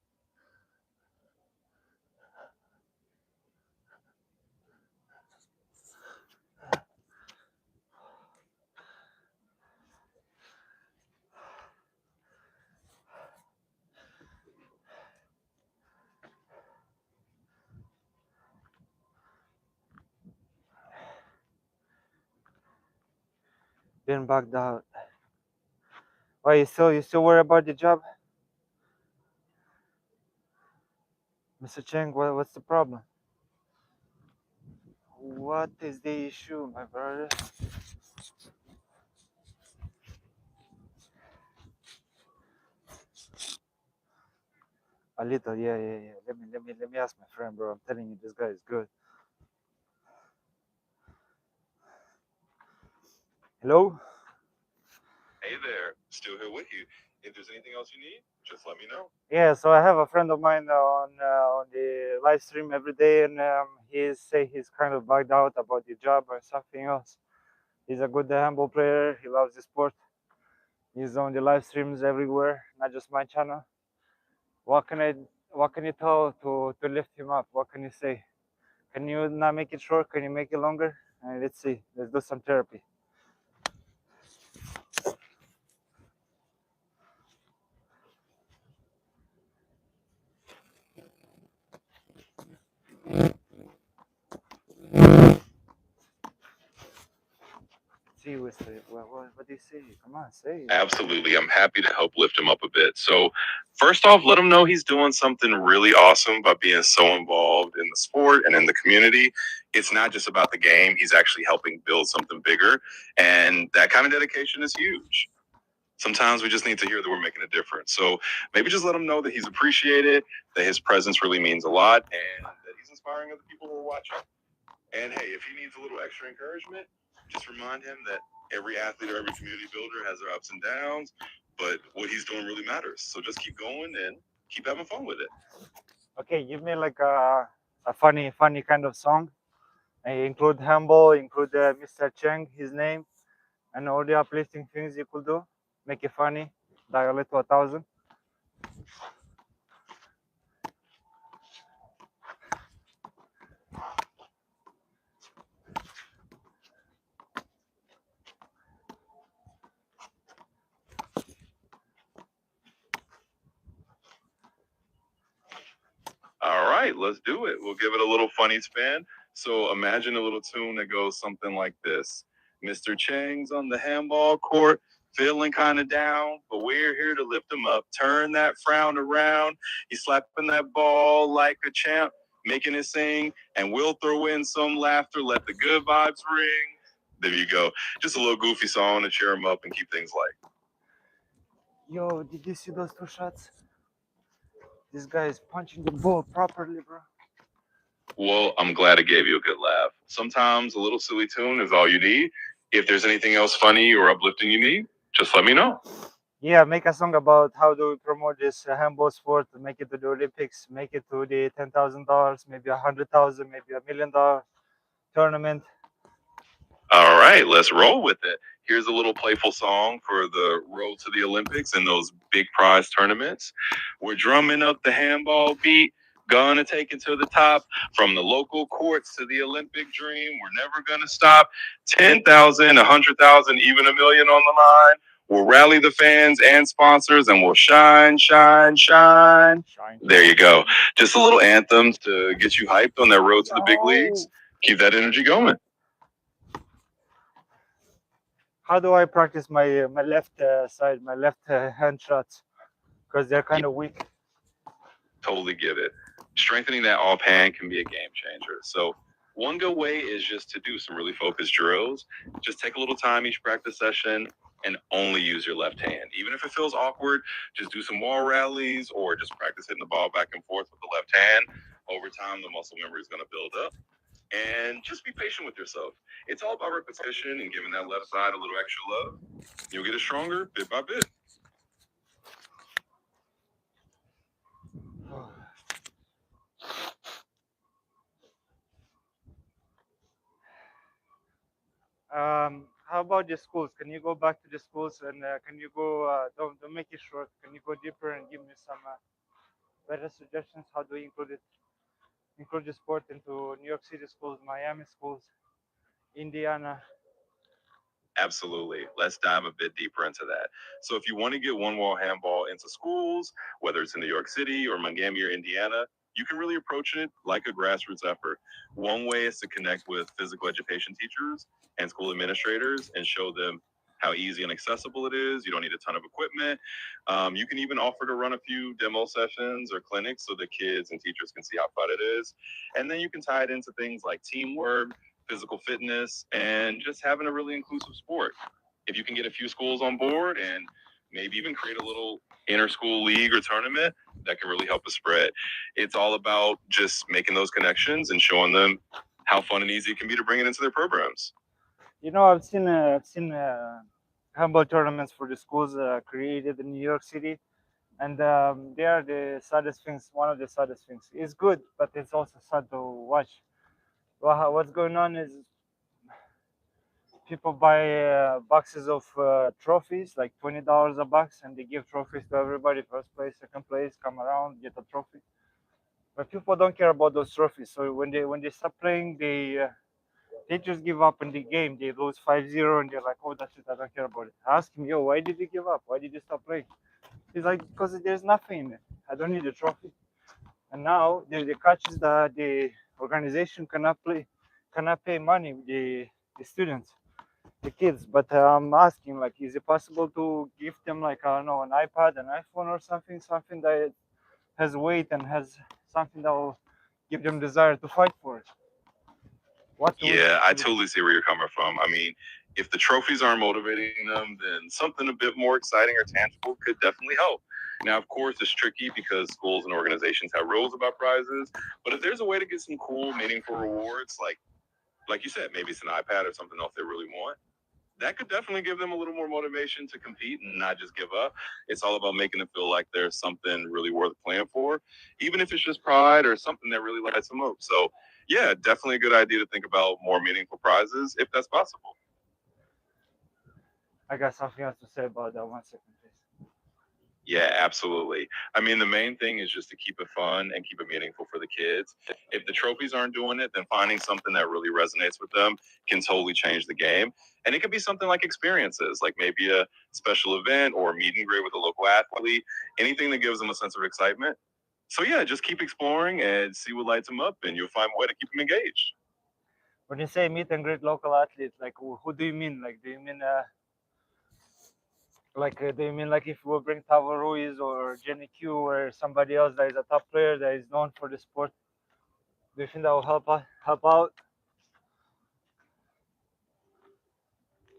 Been backed out. Why you still worry about the job? Mr. Cheng, what's the problem? What is the issue, my brother? A little, yeah. Let me ask my friend, bro. I'm telling you, this guy is good. Hello? Hey there, still here with you. If there's anything else you need, just let me know. Yeah, so I have a friend of mine on the live stream every day, and he's kind of bugged out about the job or something else. He's a good handball player. He loves the sport. He's on the live streams everywhere, not just my channel. What can I what can you tell to lift him up? What can you say? Can you not make it short? Can you make it longer? Let's see. Let's do some therapy. See what do you say? Come on, say it. Absolutely. I'm happy to help lift him up a bit. So, first off, let him know he's doing something really awesome by being so involved in the sport and in the community. It's not just about the game, he's actually helping build something bigger. And that kind of dedication is huge. Sometimes we just need to hear that we're making a difference. So maybe just let him know that he's appreciated, that his presence really means a lot, and that he's inspiring other people who are watching. And hey, if he needs a little extra encouragement, just remind him that every athlete or every community builder has their ups and downs, but what he's doing really matters. So just keep going and keep having fun with it. Okay, give me like a funny kind of song. Include Handball, include Mr. Cheng, his name, and all the uplifting things you could do. Make it funny. Dial it to 1,000. All right, let's do it. We'll give it a little funny spin. So imagine a little tune that goes something like this. Mr. Chang's on the handball court, feeling kind of down, but we're here to lift him up. Turn that frown around. He's slapping that ball like a champ, making it sing, and we'll throw in some laughter. Let the good vibes ring. There you go. Just a little goofy song to cheer him up and keep things light. Yo, did you see those 2 shots? This guy is punching the ball properly, bro. Well, I'm glad it gave you a good laugh. Sometimes a little silly tune is all you need. If there's anything else funny or uplifting you need, just let me know. Yeah, make a song about how do we promote this handball sport, make it to the Olympics, make it to the $10,000, maybe 100,000, maybe $1 million tournament. All right, let's roll with it. Here's a little playful song for the road to the Olympics and those big prize tournaments. We're drumming up the handball beat, gonna take it to the top. From the local courts to the Olympic dream, we're never gonna stop. 10,000, 100,000, even a million on the line. We'll rally the fans and sponsors and we'll shine, shine, shine. There you go. Just a little anthem to get you hyped on that road to the big leagues. Keep that energy going. How do I practice my left side, my left hand shots? Because they're kind of weak. Totally get it. Strengthening that offhand can be a game changer. So one good way is just to do some really focused drills. Just take a little time each practice session and only use your left hand. Even if it feels awkward, just do some wall rallies or just practice hitting the ball back and forth with the left hand. Over time, the muscle memory is going to build up. And just be patient with yourself. It's all about repetition and giving that left side a little extra love. You'll get it stronger bit by bit. How about the schools? Can you go back to the schools and can you go? Don't make it short. Can you go deeper and give me some better suggestions? How do we include the sport into New York City schools, Miami schools, Indiana? Absolutely. Let's dive a bit deeper into that. So, if you want to get OneWall handball into schools, whether it's in New York City or Miami or Indiana, you can really approach it like a grassroots effort. One way is to connect with physical education teachers and school administrators and show them how easy and accessible it is. You don't need a ton of equipment. You can even offer to run a few demo sessions or clinics so the kids and teachers can see how fun it is. And then you can tie it into things like teamwork, physical fitness, and just having a really inclusive sport. If you can get a few schools on board and maybe even create a little inter-school league or tournament, that can really help us spread. It's all about just making those connections and showing them how fun and easy it can be to bring it into their programs. You know, I've seen handball tournaments for the schools created in New York City, and they are the saddest things. One of the saddest things. It's good, but it's also sad to watch. Well, what's going on is people buy boxes of trophies, like $20 a box, and they give trophies to everybody. First place, second place, come around, get a trophy. But people don't care about those trophies. So when they stop playing, they just give up in the game. They lose 5-0 and they're like, oh, that's it. I don't care about it. I ask him, yo, why did you give up? Why did you stop playing? He's like, because there's nothing in it. I don't need a trophy. And now the catch is that the organization cannot pay money the students, the kids. But I'm asking, like, is it possible to give them, like, I don't know, an iPad, an iPhone, or something that has weight and has something that will give them desire to fight for it? Yeah, I totally see where you're coming from. I mean, if the trophies aren't motivating them, then something a bit more exciting or tangible could definitely help. Now, of course, it's tricky because schools and organizations have rules about prizes. But if there's a way to get some cool, meaningful rewards, like you said, maybe it's an iPad or something else they really want, that could definitely give them a little more motivation to compete and not just give up. It's all about making them feel like there's something really worth playing for, even if it's just pride or something that really lights them up. So, yeah, definitely a good idea to think about more meaningful prizes if that's possible. I got something else to say about that. 1 second, please. Yeah, absolutely. I mean, the main thing is just to keep it fun and keep it meaningful for the kids. If the trophies aren't doing it, then finding something that really resonates with them can totally change the game. And it could be something like experiences, like maybe a special event or a meet and greet with a local athlete, anything that gives them a sense of excitement. So, yeah, just keep exploring and see what lights them up, and you'll find a way to keep them engaged. When you say meet and greet local athletes, like who do you mean? Like, do you mean do you mean like if we bring Tavo Ruiz or Jenny Q or somebody else that is a top player that is known for the sport? Do you think that will help out?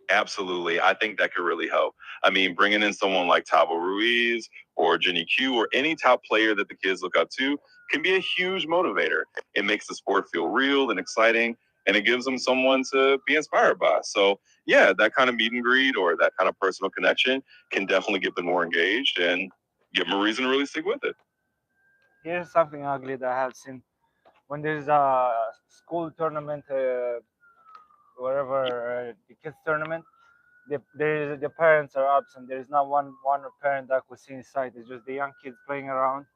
Absolutely. I think that could really help. I mean, bringing in someone like Tavo Ruiz or Jenny Q or any top player that the kids look up to can be a huge motivator. It makes the sport feel real and exciting, and it gives them someone to be inspired by. So yeah, that kind of meet and greet or that kind of personal connection can definitely get them more engaged and give them a reason to really stick with it. Here's something ugly that I have seen. When there's a school tournament, wherever the kids tournament, the parents are absent. There is not one parent that could see inside. It's just the young kids playing around.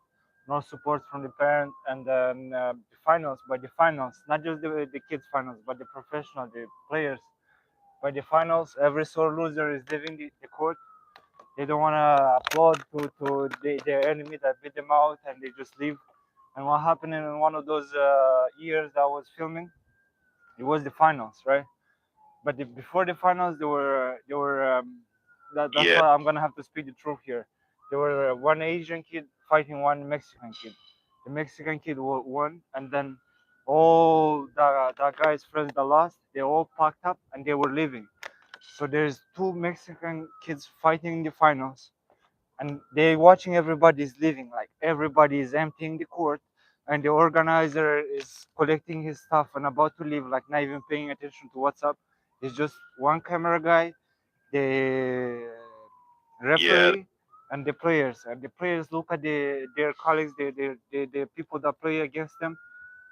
No support from the parent, and then the finals. By the finals, not just the kids finals, but the professional, the players. By the finals, every sore loser is leaving the court. They don't want to applaud to their enemy that beat them out, and they just leave. And what happened in one of those years that I was filming, it was the finals, right? But before the finals, that's Yeah, why I'm gonna have to speak the truth here. There were one Asian kid fighting one Mexican kid. The Mexican kid won, and then all that guy's friends that lost, they all packed up and they were leaving. So there's two Mexican kids fighting in the finals, and they watching everybody's leaving. Like everybody is emptying the court, and the organizer is collecting his stuff and about to leave, like not even paying attention to what's up. It's just one camera guy, the yeah, referee, and the players. And the players look at their colleagues, the people that play against them,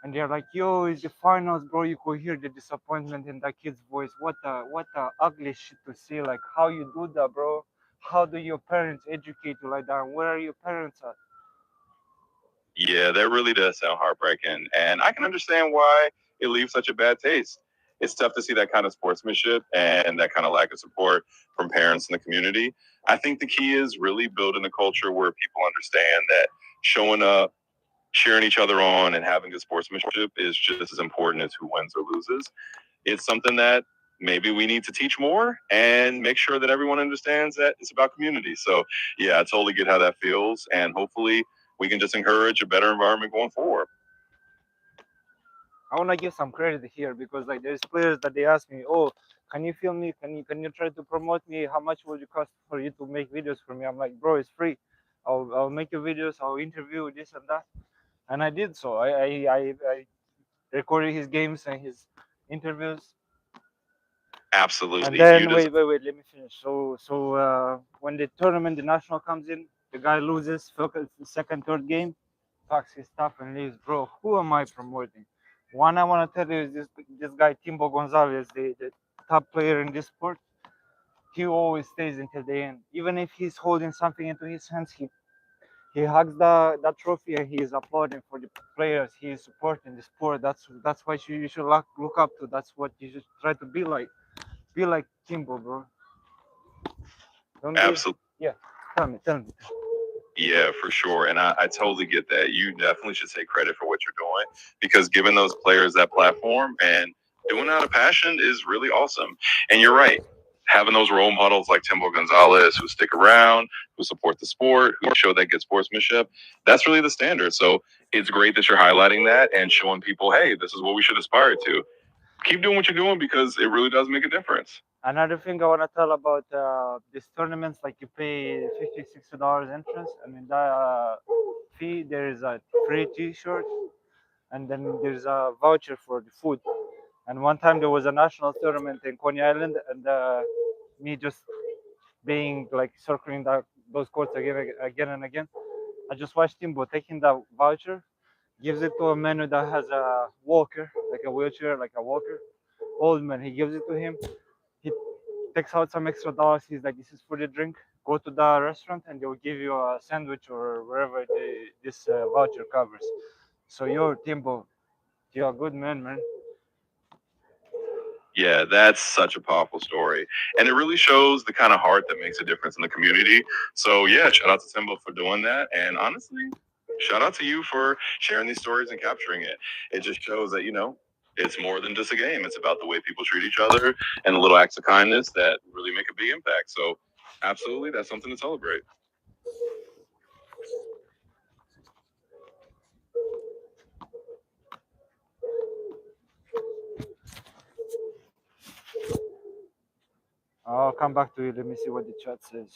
and they're like, "Yo, it's the finals, bro." You could hear the disappointment in that kid's voice. What the ugly shit to see. Like, how you do that, bro? How do your parents educate you like that? Where are your parents at? yeah, that really does sound heartbreaking. And I can understand why it leaves such a bad taste. It's tough to see that kind of sportsmanship and that kind of lack of support from parents in the community. I think the key is really building a culture where people understand that showing up, cheering each other on, and having good sportsmanship is just as important as who wins or loses. It's something that maybe we need to teach more and make sure that everyone understands that it's about community. So, yeah, I totally get how that feels. And hopefully, we can just encourage a better environment going forward. I wanna give some credit here because like there's players that they ask me, "Oh, can you film me? Can you try to promote me? How much will it cost for you to make videos for me?" I'm like, "Bro, it's free. I'll make your videos. I'll interview this and that." And I did so. I recorded his games and his interviews. And Absolutely. You then just wait, let me finish. So when the tournament, the national comes in, the guy loses, focus the second, third game, packs his stuff and leaves. Bro, who am I promoting? One I want to tell you is this guy Timbo Gonzalez, the top player in this sport. He always stays until the end, even if he's holding something into his hands. He hugs that trophy and he is applauding for the players. He is supporting the sport. That's what you should look up to. That's what you should try to be like. Be like Timbo, bro. Don't be. absolutely. Yeah. Tell me. Yeah, for sure. And I totally get that. You definitely should take credit for what you're doing because giving those players that platform and doing it out of passion is really awesome. And you're right. Having those role models like Timbo Gonzalez who stick around, who support the sport, who show that good sportsmanship, that's really the standard. So it's great that you're highlighting that and showing people, hey, this is what we should aspire to. Keep doing what you're doing because it really does make a difference. Another thing I want to tell about these tournaments, like you pay $50, $60 entrance, and in that fee there is a free T-shirt, and then there's a voucher for the food. And one time there was a national tournament in Coney Island, and me just being like circling those courts again and again. I just watched Timbo taking that voucher, gives it to a man that has a walker, like a wheelchair, like a walker, old man. He gives it to him. He takes out some extra dollars. He's like, "This is for the drink. Go to the restaurant, and they'll give you a sandwich or wherever this voucher covers." So yo, Timbo, you're a good man, man. Yeah, that's such a powerful story. And it really shows the kind of heart that makes a difference in the community. So, yeah, shout out to Timbo for doing that. And honestly, shout out to you for sharing these stories and capturing it. It just shows that, it's more than just a game. It's about the way people treat each other and the little acts of kindness that really make a big impact. So, absolutely, that's something to celebrate. I'll come back to you. Let me see what the chat says.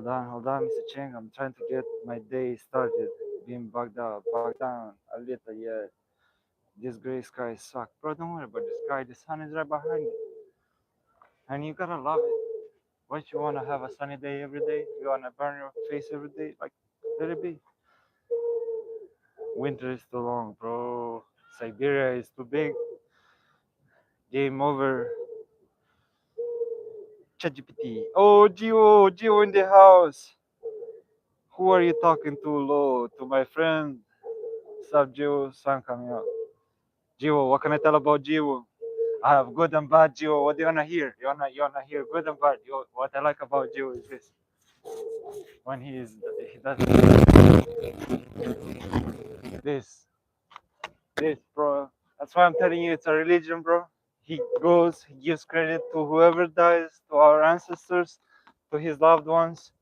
hold on, Mr. Cheng. I'm trying to get my day started. Being bogged down a little yet. This gray sky sucks. Bro, don't worry about the sky. The sun is right behind you. And you gotta love it. What you wanna have a sunny day every day? You wanna burn your face every day? Like, let it be. Winter is too long, bro. Siberia is too big. Game over. ChatGPT. Oh, Gio in the house. Who are you talking to, Lo? To my friend. Sub Gio, sun coming up. Gio, what can I tell about Gio? I have good and bad Gio. What do you wanna hear? You wanna hear good and bad? What I like about Gio is this. When he does this, bro. That's why I'm telling you it's a religion, bro. He goes, he gives credit to whoever dies, to our ancestors, to his loved ones.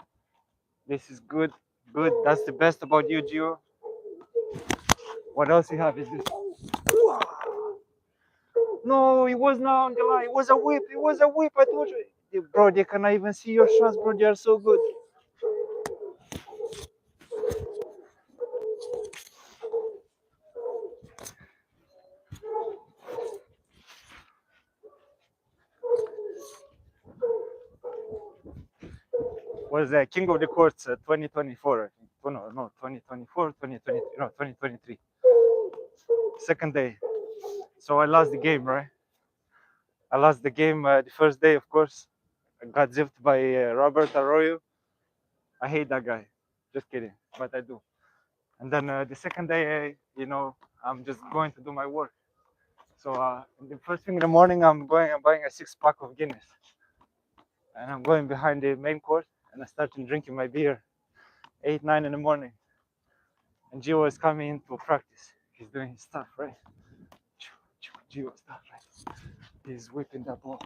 This is good, good. That's the best about you, Gio. What else you have is this. No, it was not on the line. It was a whip. It was a whip. I told you. Bro, they cannot even see your shots, bro. They are so good. Was King of the Courts 2024, I think. Oh, no, 2024, 2023. No, 2023. Second day. So I lost the game, right? I lost the game the first day, of course. I got zipped by Robert Arroyo. I hate that guy. Just kidding, but I do. And then the second day, I'm just going to do my work. So the first thing in the morning, I'm buying a 6-pack of Guinness. And I'm going behind the main court and I started drinking my beer 8, 9 in the morning. And Gio is coming in to practice. He's doing his stuff, right? Gio stuff, right? He's whipping that ball.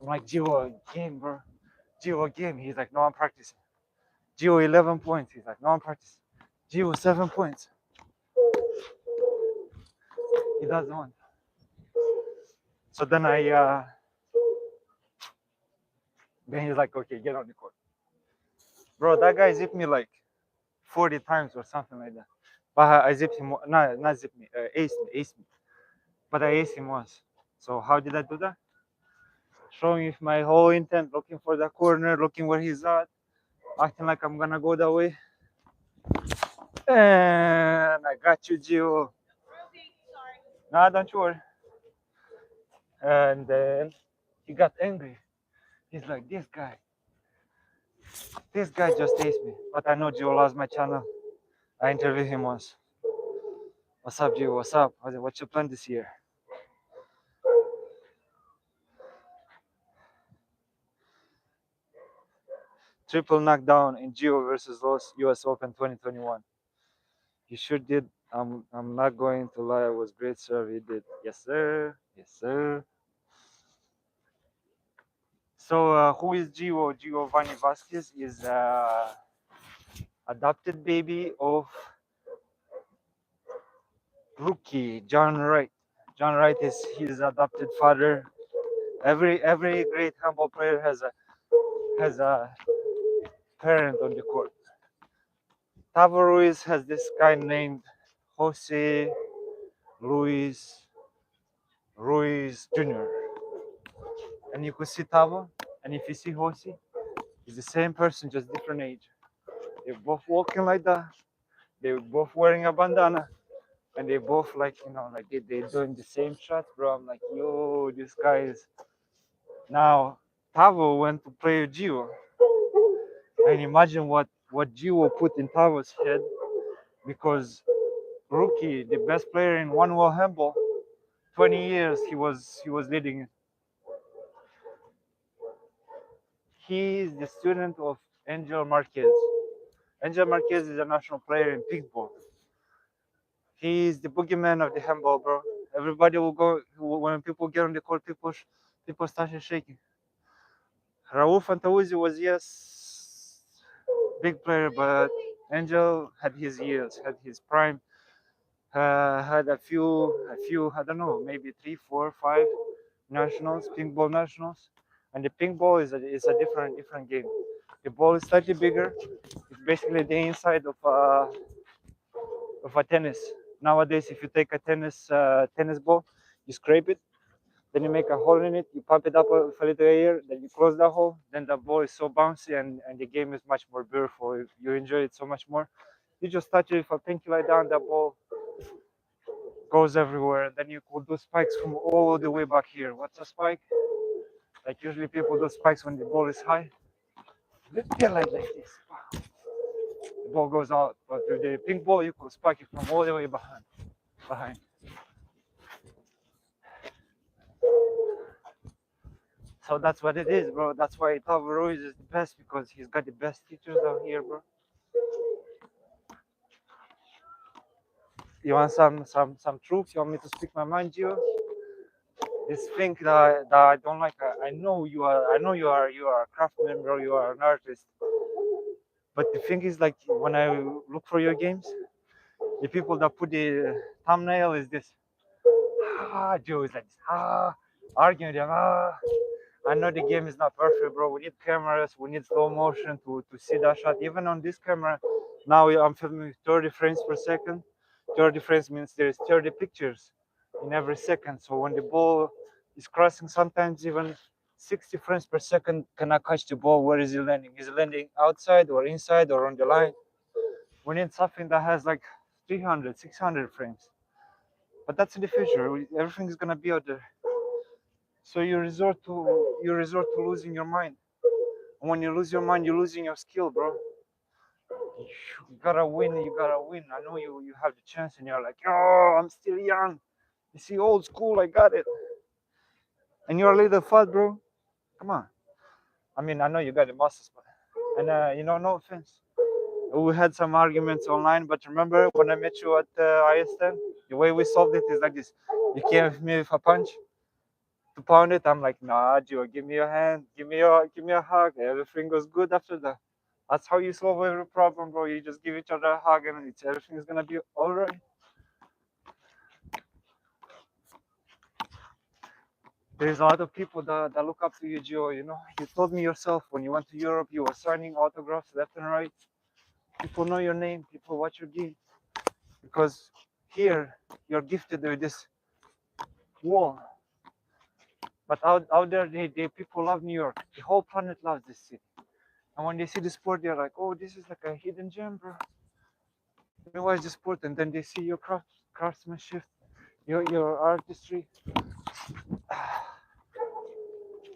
I'm like, Gio, game, bro. Gio, game. He's like, no, I'm practicing. Gio, 11 points. He's like, no, I'm practicing. Gio, 7 points. He doesn't want. So then then he's like, okay, get on the court. Bro, that guy zipped me like 40 times or something like that. But I zipped him, not zipped me, aced me. But I aced him once. So how did I do that? Showing if my whole intent, looking for the corner, looking where he's at, acting like I'm gonna go that way. And I got you, Gio. Nah, don't you worry. And then he got angry. He's like, this guy just aced me. But I know Gio loves my channel. I interviewed him once. What's up, Gio? What's up? What's your plan this year? Triple knockdown in Gio versus Los US Open 2021. He sure did. I'm not going to lie. It was great serve. He did. Yes, sir. Yes, sir. So who is Gio? Giovanni Vasquez is adopted baby of rookie John Wright. John Wright is his adopted father. Every great handball player has a parent on the court. Tavo Ruiz has this guy named Jose Luis Ruiz Jr. And you could see Tavo, and if you see Jose, it's the same person, just different age. They're both walking like that. They're both wearing a bandana, and they both like they're doing the same shots, bro. I'm like, yo, this guy is. Now Tavo went to play with Gio, and imagine what Gio put in Tavo's head, because rookie, the best player in OneWall Handball, 20 years he was leading it. He is the student of Angel Marquez. Angel Marquez is a national player in pickleball. He is the boogeyman of the handball, bro. Everybody will go when people get on the court. People start shaking. Raul Fantauzi was, yes, big player, but Angel had his years, had his prime. Had a few, I don't know, maybe 3, 4, 5 nationals, pink ball nationals. And the pink ball is a different game. The ball is slightly bigger. It's basically the inside of a tennis. Nowadays, if you take a tennis ball, you scrape it, then you make a hole in it, you pump it up with a little air, then you close the hole, then the ball is so bouncy and the game is much more beautiful. You enjoy it so much more. You just touch it, if a pinky lie down, the ball goes everywhere. Then you could do spikes from all the way back here. What's a spike? Like usually people do spikes when the ball is high. Get like this. The ball goes out, but with the pink ball, you could spike it from all the way behind. So that's what it is, bro. That's why Tavo Ruiz is the best, because he's got the best teachers out here, bro. You want some truth? You want me to speak my mind, Gio? This thing that I don't like. I know you are. I know you are. You are a craftsman, bro. You are an artist. But the thing is, like, when I look for your games, the people that put the thumbnail is this. Joe is like this. Arguing with them. I know the game is not perfect, bro. We need cameras. We need slow motion to see that shot. Even on this camera, now I'm filming 30 frames per second. 30 frames means there's 30 pictures in every second. So when the ball is crossing, sometimes even 60 frames per second cannot catch the ball. Where is he landing? Is he landing outside or inside or on the line? We need something that has like 300, 600 frames. But that's in the future. Everything is gonna be out there. So you resort to losing your mind. And when you lose your mind, you're losing your skill, bro. You gotta win. You gotta win. I know you have the chance, and you're like, oh, I'm still young. You see, old school, I got it. And you're a little fat, bro. Come on. I mean, I know you got the muscles, but no offense. We had some arguments online, but remember when I met you at IS10, the way we solved it is like this: you came with me with a punch to pound it. I'm like, nah, Joe, give me your hand, give me a hug. Everything goes good after that. That's how you solve every problem, bro. You just give each other a hug, and everything is gonna be all right. There's a lot of people that look up to you, Joe. You know, you told me yourself when you went to Europe, you were signing autographs left and right. People know your name. People watch your game because here you're gifted with this wall. But out there, they people love New York. The whole planet loves this city. And when they see the sport, they're like, oh, this is like a hidden gem, bro. Let me watch the sport. And then they see your craftsmanship, your artistry.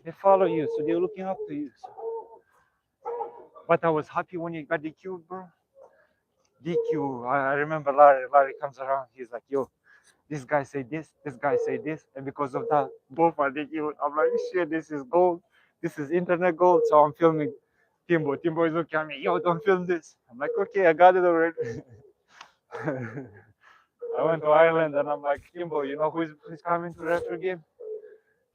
They follow you, so they're looking up to you. So. But I was happy when you got DQ, bro. DQ. I remember Larry comes around. He's like, yo, this guy say this guy say this. And because of that, both are DQ. I'm like, shit, this is gold. This is internet gold. So I'm filming Timbo. Timbo is looking at me, yo, don't film this. I'm like, okay, I got it already. I went to Ireland and I'm like, Timbo, you know who's coming to ref your game?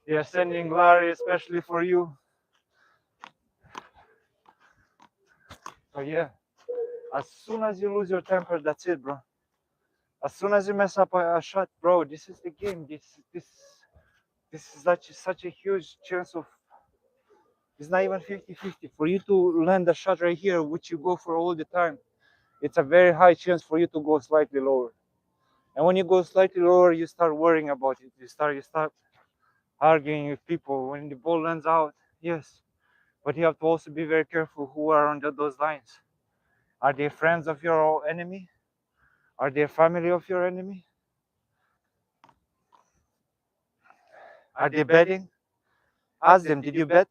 They are sending Larry especially for you. So yeah, as soon as you lose your temper, that's it, bro. As soon as you mess up a shot, bro, this is the game. This is such a huge chance of. It's not even 50-50 for you to land a shot right here, which you go for all the time. It's a very high chance for you to go slightly lower. And when you go slightly lower, you start worrying about it. You start arguing with people when the ball lands out. Yes, but you have to also be very careful who are on those lines. Are they friends of your enemy? Are they family of your enemy? Are they betting? Ask them, did you bet?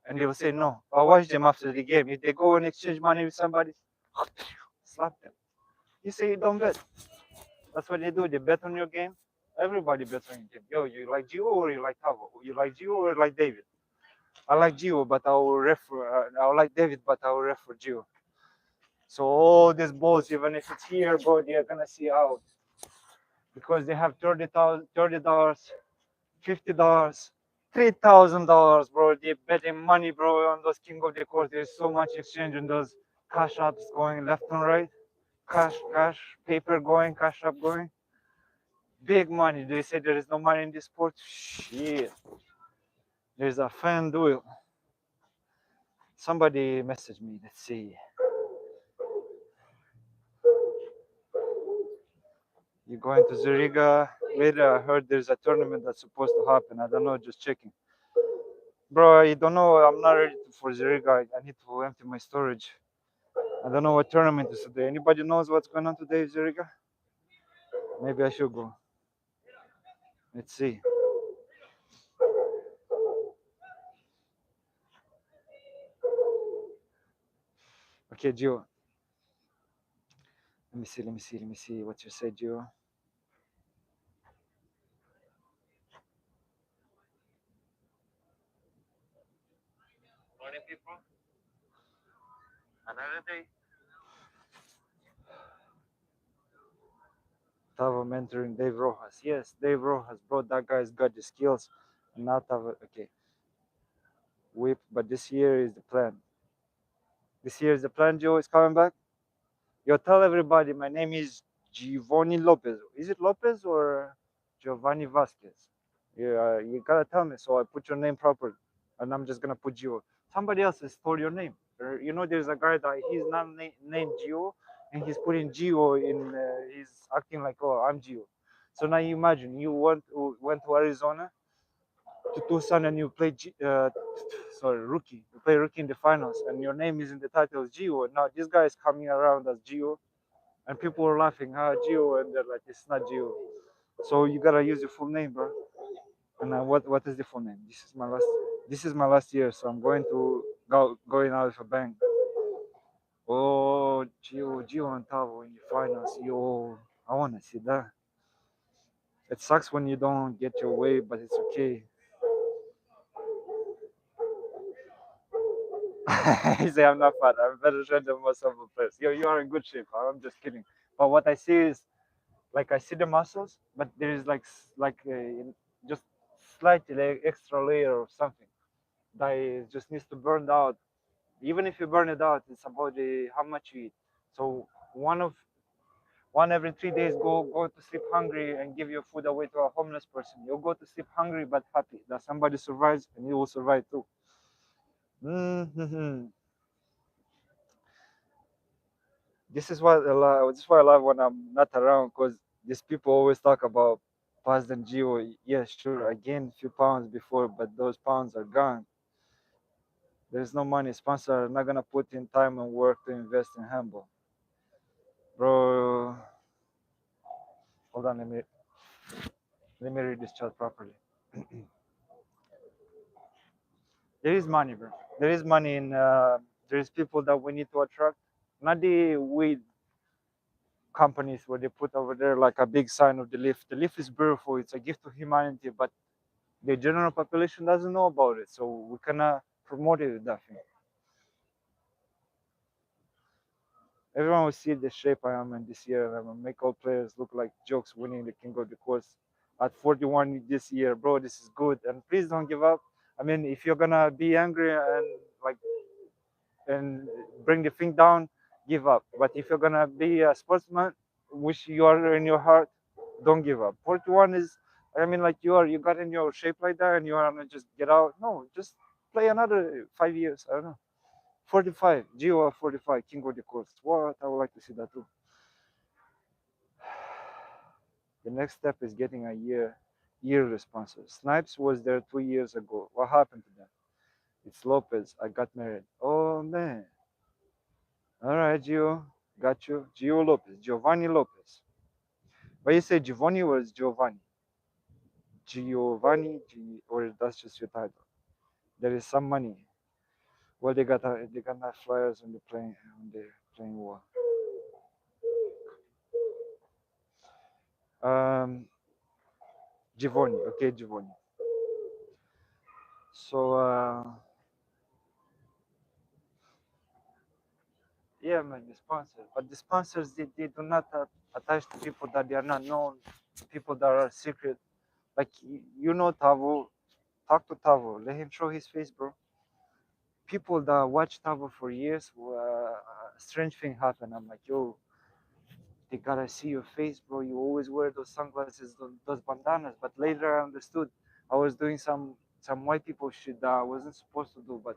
And they will say no. Or watch them after the game. If they go and exchange money with somebody, slap them. You say you don't bet. That's what they do. They bet on your game. Everybody bets on your game. Yo, you like Gio or you like Tavo? You like Gio or you like David? I like Gio, but I will refer. I like David, but I will refer Gio. So all these balls, even if it's here, bro, they are gonna see out because they have $30, $50, $3,000, bro. They're betting money, bro, on those King of the Court. There's so much exchange on those cash apps going left and right. Cash, paper going, cash up going. Big money. They say there is no money in this sport. Shit. There's a fan duel. Somebody messaged me. Let's see. You going to Zuriga? Later, I heard there's a tournament that's supposed to happen. I don't know, just checking. Bro, I don't know. I'm not ready for Zuriga. I need to empty my storage. I don't know what tournament is today. Anybody knows what's going on today, Zuriga? Maybe I should go. Let's see. Okay, Gio. Let me see what you said, Gio. Morning, people. Another day. Tavo mentoring Dave Rojas. Yes, Dave Rojas, bro. That guy's got the skills. Not Tavo. Okay. Whip, but this year is the plan. This year is the plan, Joe is coming back. Yo, tell everybody my name is Giovanni Lopez. Is it Lopez or Giovanni Vasquez? Yeah, you gotta tell me so I put your name properly. And I'm just gonna put Gio. Somebody else has stole your name. You know, there's a guy that he's not named Gio, and he's putting Gio in. He's acting like, oh, I'm Gio. So now you imagine you went to Arizona to Tucson and you play sorry, rookie. You play rookie in the finals, and your name is in the title as Gio. Now this guy is coming around as Gio, and people are laughing, Gio, and they're like, it's not Gio. So you gotta use your full name, bro. And what is the full name? This is my last year, so I'm going out with a bang. Oh, Gio and Tavo in the finals. Yo, I wanna see that. It sucks when you don't get your way, but it's okay. He say I'm not fat. I'm better than the most of the players. You are in good shape. I'm just kidding. But what I see is like I see the muscles, but there is just slightly extra layer of something that just needs to burn out. Even if you burn it out, it's about how much you eat. So one every 3 days, go to sleep hungry and give your food away to a homeless person. You'll go to sleep hungry but happy that somebody survives and you will survive too. Mm-hmm. This is why I love when I'm not around because these people always talk about past and Geo. Yeah, sure, I gained a few pounds before, but those pounds are gone. There's no money. Sponsors are not gonna put in time and work to invest in Handball. Bro, hold on, let me read this chat properly. There is money, bro. There is money in there is people that we need to attract. Not the weed companies where they put over there like a big sign of the leaf. The leaf is beautiful. It's a gift to humanity, but the general population doesn't know about it, so we cannot promote it with that thing. Everyone will see the shape I am in this year, and I'm gonna make all players look like jokes winning the King of the Course at 41 this year, bro. This is good, and please don't give up. I mean, if you're gonna be angry and like and bring the thing down, give up. But if you're gonna be a sportsman, which you are in your heart, don't give up. 41 is, I mean, like you got in your shape like that, and you wanna just get out. No, just play another 5 years. I don't know. 45, Gio 45, King of the Course. What? I would like to see that too. The next step is getting a yearly sponsor. Snipes was there 2 years ago. What happened to them? It's Lopez. I got married. Oh man. All right, Gio. Got you. Gio Lopez. Giovanni Lopez. But you say Giovanni or is Giovanni? Giovanni, or that's just your title? There is some money. Well, they got flyers on the playing wall. Giovanni. Okay, Giovanni. So yeah, man, the sponsors. But the sponsors they do not attach to people that they are not known, people that are secret. Like you know Tavo, talk to Tavo, let him show his face, bro. People that watch Tavo for years, strange thing happened. I'm like, yo, they gotta see your face, bro. You always wear those sunglasses, those bandanas. But later I understood I was doing some white people shit that I wasn't supposed to do. But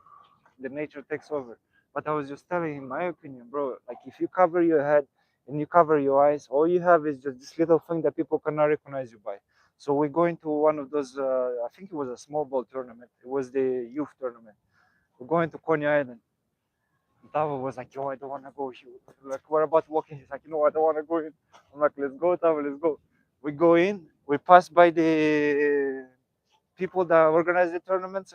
the nature takes over. But I was just telling him my opinion, bro. Like if you cover your head and you cover your eyes, all you have is just this little thing that people cannot recognize you by. So we're going to one of those. I think it was a small ball tournament. It was the youth tournament. We're going to Coney Island. Tavo was like, yo, I don't want to go. Like, we're about walking. He's like, no, I don't want to go in. I'm like, let's go, Tavo, let's go. We go in. We pass by the people that organize the tournaments.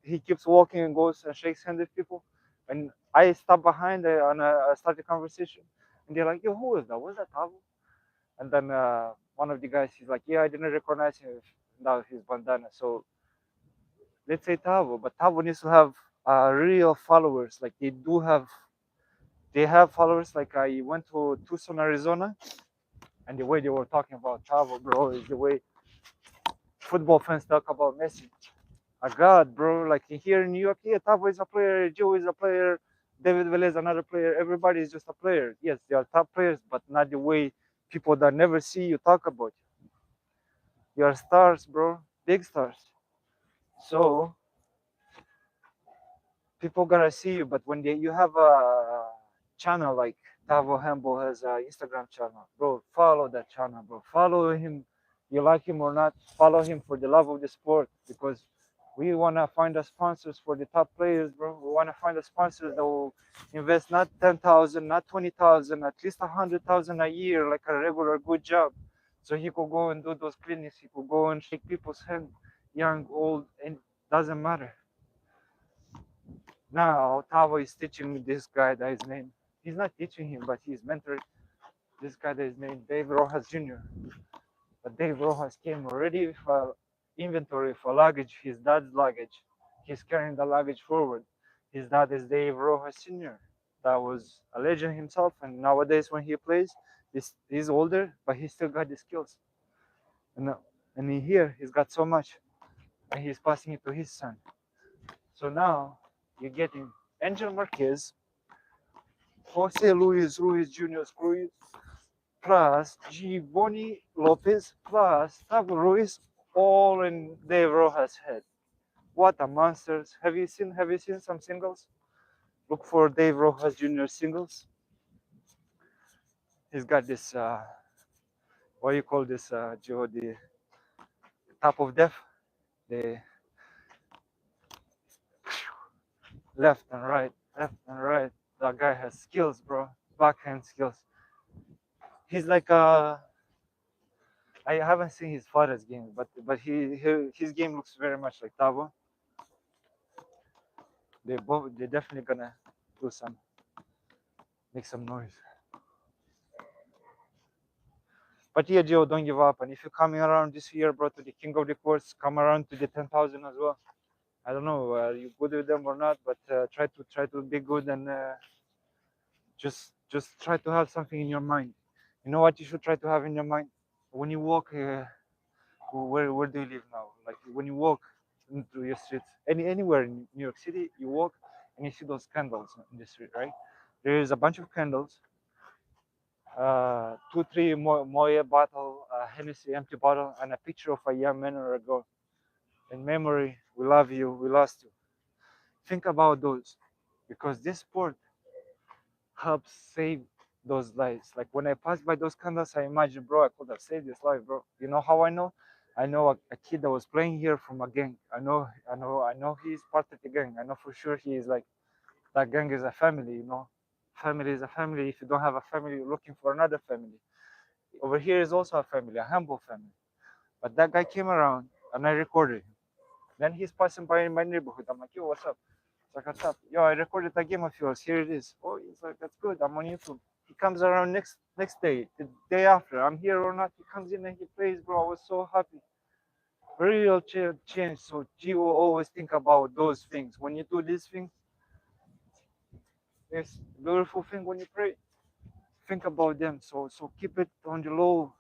He keeps walking and goes and shakes hands with people. And I stop behind and I start a conversation. And they're like, yo, who is that? What's that, Tavo? And then one of the guys, he's like, yeah, I didn't recognize him without his bandana. So let's say Tavo, but Tavo needs to have real followers. Like they have followers. Like I went to Tucson, Arizona, and the way they were talking about Tavo, bro, is the way football fans talk about Messi. I got, bro, like here in New York, yeah, Tavo is a player, Joe is a player, David Velez another player. Everybody is just a player. Yes, they are top players, but not the way people that never see you talk about you. You are stars, bro, big stars. So people gotta see you, but when you have a channel like Tavo Handball has an Instagram channel, bro, follow that channel, bro. Follow him, you like him or not. Follow him for the love of the sport, because we wanna find the sponsors for the top players, bro. We wanna find the sponsors that will invest not 10,000, not 20,000, at least 100,000 a year, like a regular good job. So he could go and do those clinics. He could go and shake people's hand, young, old, and doesn't matter. Now Tavo is teaching this guy that his name. He's not teaching him, but he's mentoring this guy that is named Dave Rojas Jr. But Dave Rojas came already with an inventory for luggage, his dad's luggage. He's carrying the luggage forward. His dad is Dave Rojas Sr. That was a legend himself, and nowadays when he plays, he's older, but he still got the skills. And, and in here, he's got so much, and he's passing it to his son. So now you're getting Angel Marquez, Jose Luis Ruiz Jr. Ruiz, plus Giovanni Lopez, plus Tavo Ruiz, all in Dave Rojas' head. What a monsters. Have you seen some singles? Look for Dave Rojas Jr. singles. He's got this what do you call this, Joe, the top of death, the left and right, left and right. That guy has skills, bro. Backhand skills. He's like I haven't seen his father's game, but his game looks very much like Tavo. They're definitely gonna do some make some noise. But yeah, Joe, don't give up. And if you're coming around this year, bro, to the King of the Courts, come around to the 10,000 as well. I don't know, you good with them or not, but try to be good and just try to have something in your mind. You know what you should try to have in your mind when you walk. Where do you live now? Like when you walk into your streets, anywhere in New York City, you walk and you see those candles in the street, right? There is a bunch of candles, two, three Moe bottle, Hennessy empty bottle, and a picture of a young man or a girl. In memory, we love you, we lost you. Think about those, because this sport helps save those lives. Like when I pass by those candles, I imagine, bro, I could have saved this life, bro. You know how I know? I know a kid that was playing here from a gang. I know he's part of the gang. I know for sure he is like that gang is a family, you know. Family is a family. If you don't have a family, you're looking for another family. Over here is also a family, a humble family. But that guy came around and I recorded him. Then he's passing by in my neighborhood. I'm like, yo, what's up? It's like, what's up? Yo, I recorded a game of yours. Here it is. Oh, he's like, that's good. I'm on YouTube. He comes around next day, the day after. I'm here or not. He comes in and he plays, bro. I was so happy. Real change. So G will always think about those things. When you do these things, it's a beautiful thing when you pray. Think about them. So keep it on the low.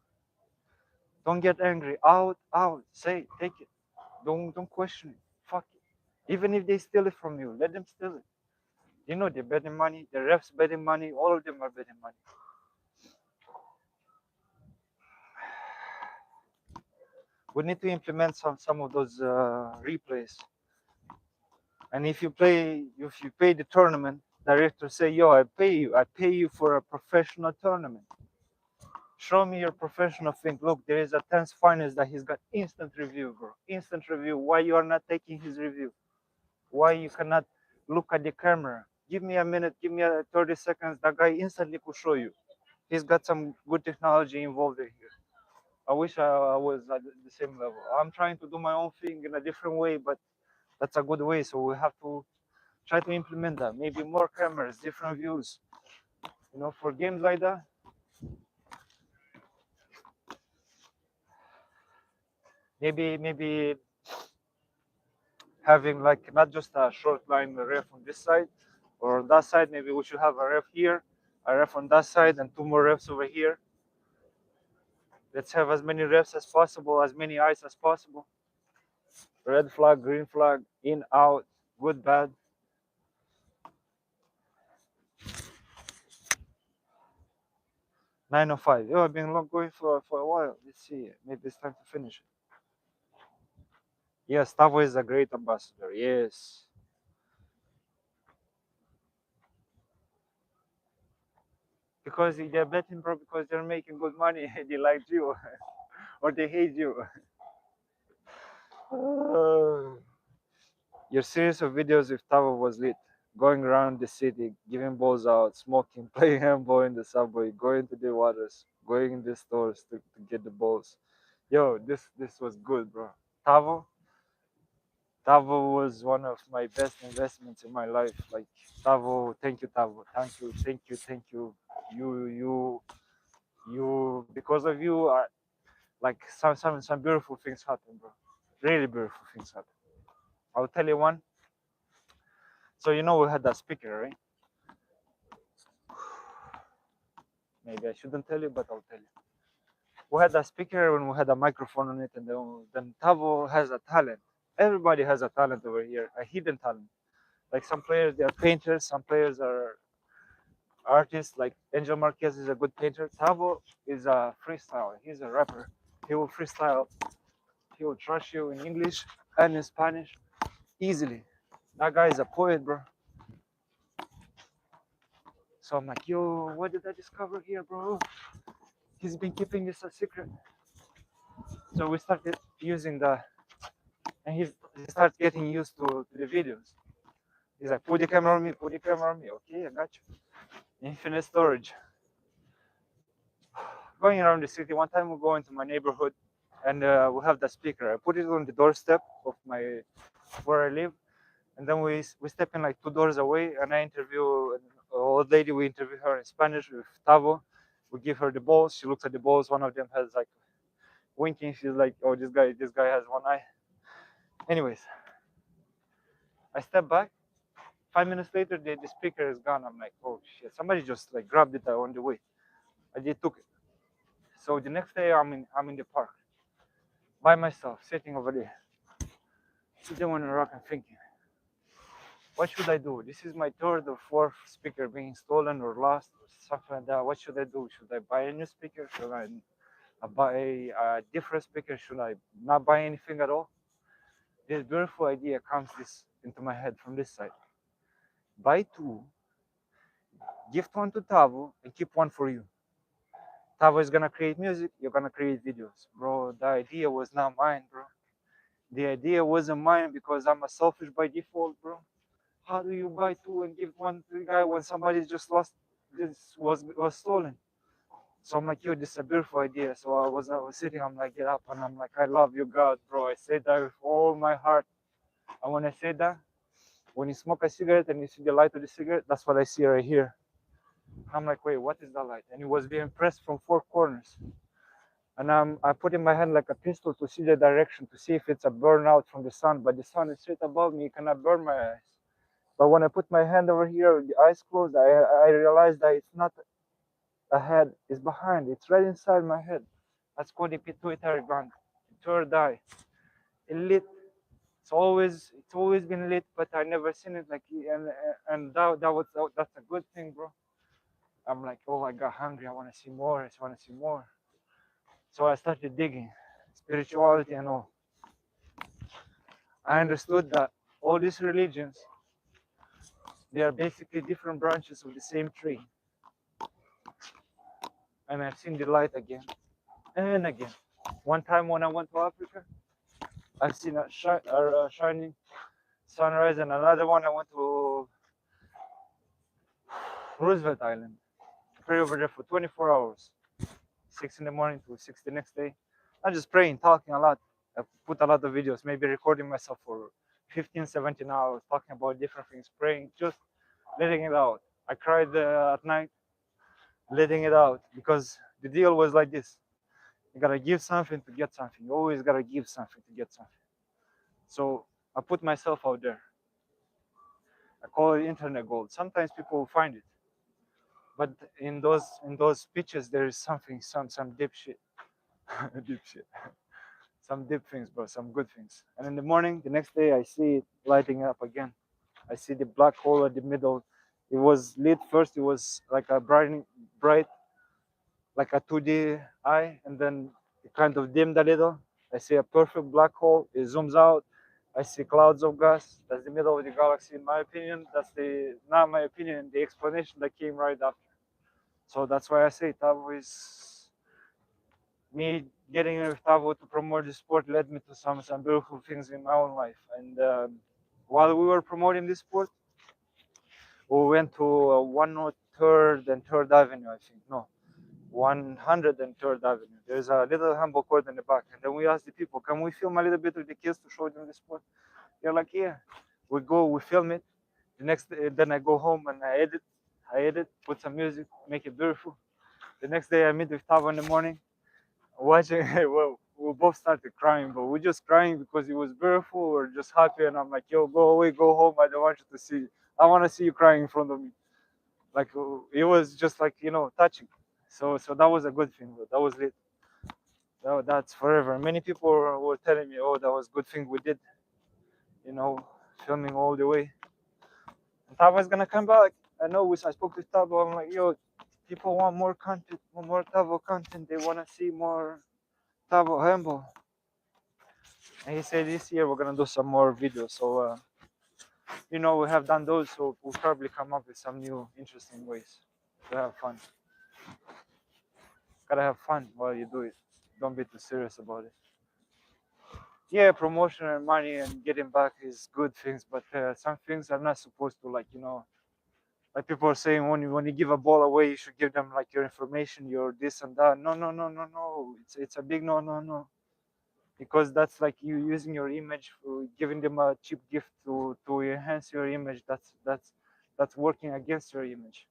Don't get angry. Out. Say, take it. Don't question it. Fuck it. Even if they steal it from you, let them steal it. You know they're betting money, the refs betting money, all of them are betting money. We need to implement some of those replays. And if you pay the tournament, director say, yo, I pay you for a professional tournament. Show me your professional thing. Look, there is a tense finance that he's got instant review, bro. Instant review. Why you are not taking his review? Why you cannot look at the camera? Give me a minute, give me a 30 seconds. That guy instantly could show you. He's got some good technology involved in here. I wish I was at the same level. I'm trying to do my own thing in a different way, but that's a good way. So we have to try to implement that. Maybe more cameras, different views. You know, for games like that. Maybe having like not just a short line ref on this side or on that side. Maybe we should have a ref here, a ref on that side, and two more refs over here. Let's have as many refs as possible, as many eyes as possible. Red flag, green flag, in, out, good, bad. Nine or five. Oh, I've been going for a while. Let's see. Maybe it's time to finish it. Yes, Tavo is a great ambassador. Yes. Because they're betting, bro, because they're making good money. They like you or they hate you. Your series of videos with Tavo was lit. Going around the city, giving balls out, smoking, playing handball in the subway, going to the waters, going in the stores to get the balls. Yo, this was good, bro. Tavo, Tavo was one of my best investments in my life. Like Tavo, thank you, Tavo. Thank you. You because of you like some beautiful things happen, bro. Really beautiful things happen. I'll tell you one. So you know we had that speaker, right? Maybe I shouldn't tell you, but I'll tell you. We had a speaker when we had a microphone on it, and then Tavo has a talent. Everybody has a talent over here, a hidden talent. Like some players, they are painters. Some players are artists. Like Angel Marquez is a good painter. Tavo is a freestyler. He's a rapper. He will freestyle. He will trash you in English and in Spanish easily. That guy is a poet, bro. So I'm like, yo, what did I discover here, bro? He's been keeping this a secret. So we started using the, and he starts getting used to the videos. He's like, put the camera on me, put the camera on me. Okay, I got you. Infinite storage. Going around the city, one time we go into my neighborhood and we have the speaker. I put it on the doorstep of where I live. And then we step in like two doors away and I interview an old lady. We interview her in Spanish with Tavo. We give her the balls. She looks at the balls. One of them has like winking. She's like, oh, this guy has one eye. Anyways, I step back. 5 minutes later, the speaker is gone. I'm like, oh shit! Somebody just like grabbed it on the way. I just took it. So the next day, I'm in the park by myself, sitting over there, sitting on a rock and thinking, what should I do? This is my third or fourth speaker being stolen or lost or something like that. What should I do? Should I buy a new speaker? Should I buy a different speaker? Should I not buy anything at all? This beautiful idea comes into my head from this side. Buy two, gift one to Tavo, and keep one for you. Tavo is gonna create music, you're gonna create videos. Bro, the idea was not mine, bro. The idea wasn't mine because I'm a selfish by default, bro. How do you buy two and give one to the guy when somebody just lost this was stolen? So I'm like, yo, this is a beautiful idea. So I was sitting, I'm like, get up, and I'm like, I love you, God, bro. I say that with all my heart. And when I say that, when you smoke a cigarette and you see the light of the cigarette, that's what I see right here. I'm like, wait, what is that light? And it was being pressed from four corners. And I put in my hand like a pistol to see the direction, to see if it's a burnout from the sun. But the sun is straight above me, it cannot burn my eyes. But when I put my hand over here, the eyes closed, I realized that it's not ahead, it's behind, it's right inside my head. That's called the pituitary gland, the third eye. It lit. It's always been lit, but I never seen it like, and that's a good thing, bro. I'm like, oh, I got hungry. I want to see more. I want to see more. So I started digging spirituality and all. I understood that All these religions, they are basically different branches of the same tree. And I've seen the light again and again. One time when I went to Africa, I've seen a shining sunrise, and another one I went to Roosevelt Island. Pray over there for 24 hours, 6 in the morning to 6 the next day. I'm just praying, talking a lot. I put a lot of videos, maybe recording myself for 15, 17 hours, talking about different things, praying, just letting it out. I cried at night, letting it out, because the deal was like this. You gotta give something to get something. You always gotta give something to get something. So I put myself out there. I call it internet gold. Sometimes people will find it, but in those pitches there is something, some deep shit, deep shit, some deep things, bro, some good things. And in the morning, the next day, I see it lighting up again. I see the black hole at the middle. It was lit first. It was like a bright, like a 2D eye, and then it kind of dimmed a little. I see a perfect black hole. It zooms out. I see clouds of gas. That's the middle of the galaxy, in my opinion. That's the not my opinion. The explanation that came right after. So that's why I say Tavo is me getting with Tavo to promote the sport led me to some beautiful things in my own life. And while we were promoting this sport, we went to 103rd and 3rd Avenue, I think. No, 103rd Avenue. There's a little handball court in the back. And then we asked the people, can we film a little bit of the kids to show them the sport? They're like, yeah. We go, we film it. The next day, then I go home and I edit, put some music, make it beautiful. The next day I meet with Tavo in the morning, watching. Well, we both started crying, but we're just crying because it was beautiful. We're just happy, and I'm like, yo, go away, go home. I don't want you to see. I want to see you crying in front of me. Like it was just like touching. So that was a good thing. That was lit. That's forever. Many people were telling me, oh, that was a good thing we did. Filming all the way. And Tavo's gonna come back. I spoke with Tavo. I'm like, yo, people want more content, more Tavo content. They want to see more Tavo Handball. And he said this year we're gonna do some more videos. So we have done those. So we'll probably come up with some new interesting ways to have fun. Gotta have fun while you do it. Don't be too serious about it. Yeah, promotion and money and getting back is good things, but some things are not supposed to, like people are saying, when you give a ball away, you should give them like your information, your this and that. No, no, no, no, no. It's a big no, no, no. Because that's like you using your image, for giving them a cheap gift to enhance your image. That's working against your image.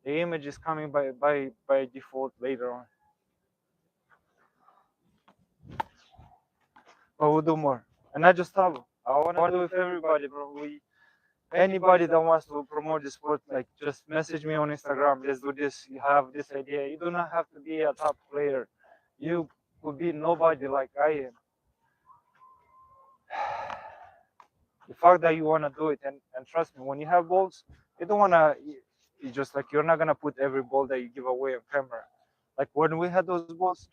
The image is coming by default later on. But we'll do more, and not just Tavo. I want to do it with everybody, bro. Anybody that wants to promote the sport, like just message me on Instagram. Let's do this. You have this idea. You do not have to be a top player. You could be nobody like I am. The fact that you want to do it, and trust me, when you have balls, you don't want to. You just like you're not gonna put every ball that you give away on camera. Like when we had those balls,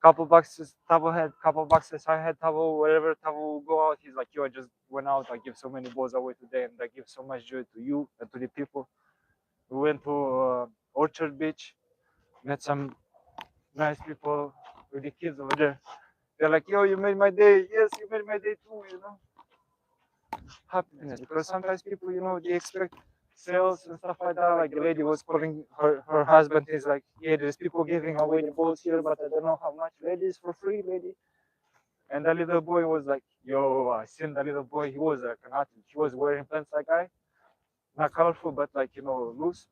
couple boxes, Tavo had couple boxes. I had Tavo. Wherever Tavo will go out, he's like, yo, I just went out. I give so many balls away today, and I give so much joy to you and to the people. We went to Orchard Beach, met some nice people with the kids over there. They're like, yo, you made my day. Yes, you made my day too. Happiness. Because sometimes people, they expect sales and stuff like that. Like the lady was calling her husband. He's like, yeah, there's people giving away the balls here, but I don't know how much. Ladies for free, lady. And the little boy was like, yo, I seen the little boy. He was like an athlete. He was wearing pants like I, not colorful, but like, loose.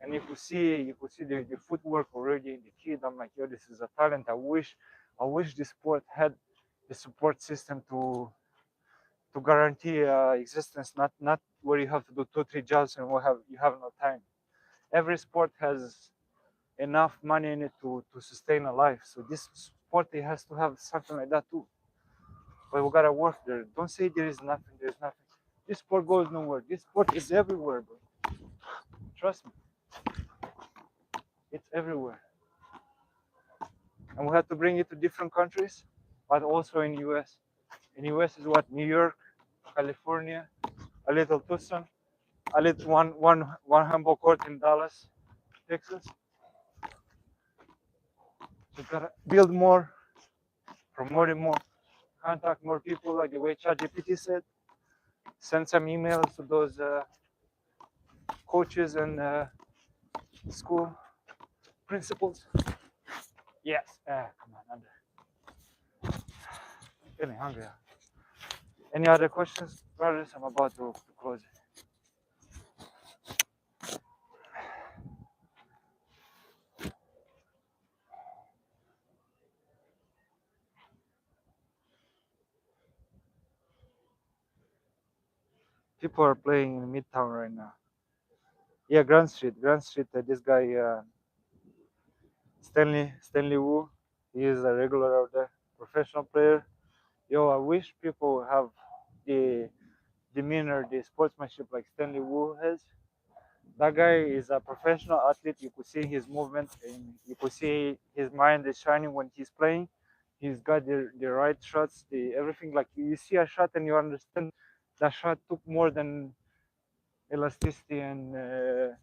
And you could see the footwork already in the kid. I'm like, yo, this is a talent. I wish the sport had the support system to guarantee existence, not where you have to do 2, 3 jobs and you have no time. Every sport has enough money in it to sustain a life. So this sport, it has to have something like that too. But we gotta work there. Don't say there is nothing. There's nothing. This sport goes nowhere. This sport is everywhere, bro. Trust me. It's everywhere. And we have to bring it to different countries, but also in US. In US is what? New York, California, a little Tucson, a little one handball court in Dallas, Texas. You gotta build more, promote it more, contact more people, like the way ChatGPT said. Send some emails to those coaches and school principals. Yes. Come on, under. Getting hungry. Any other questions, brothers? I'm about to close it. People are playing in Midtown right now. Yeah, Grand Street. Grand Street. This guy Stanley Wu. He is a regular out there, professional player. Yo, I wish people have the demeanor, the sportsmanship like Stanley Wu has. That guy is a professional athlete. You could see his movement, and you could see his mind is shining when he's playing. He's got the right shots, the everything. Like you see a shot and you understand that shot took more than elasticity and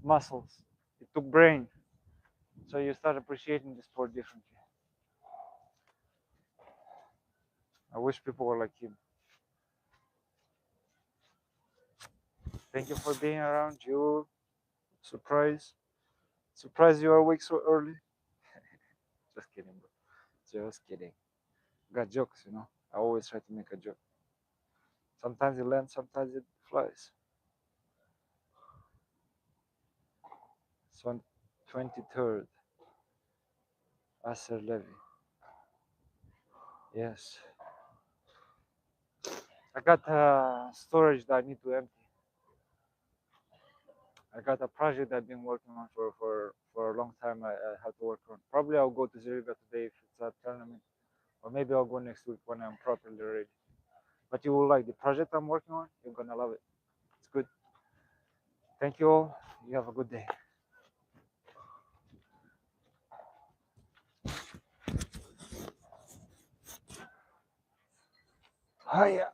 muscles. It took brain. So you start appreciating the sport differently. I wish people were like him. Thank you for being around, you. Surprise you are awake so early. Just kidding, bro. Just kidding. Got jokes, you know. I always try to make a joke. Sometimes it lands, sometimes it flies. So 23rd, Acer Levy. Yes. I got storage that I need to empty. I got a project I've been working on for a long time. I have to work on. Probably I'll go to Zurich today if it's a tournament, or maybe I'll go next week when I'm properly ready. But you will like the project I'm working on. You're gonna love it. It's good. Thank you all. You have a good day. Hiya.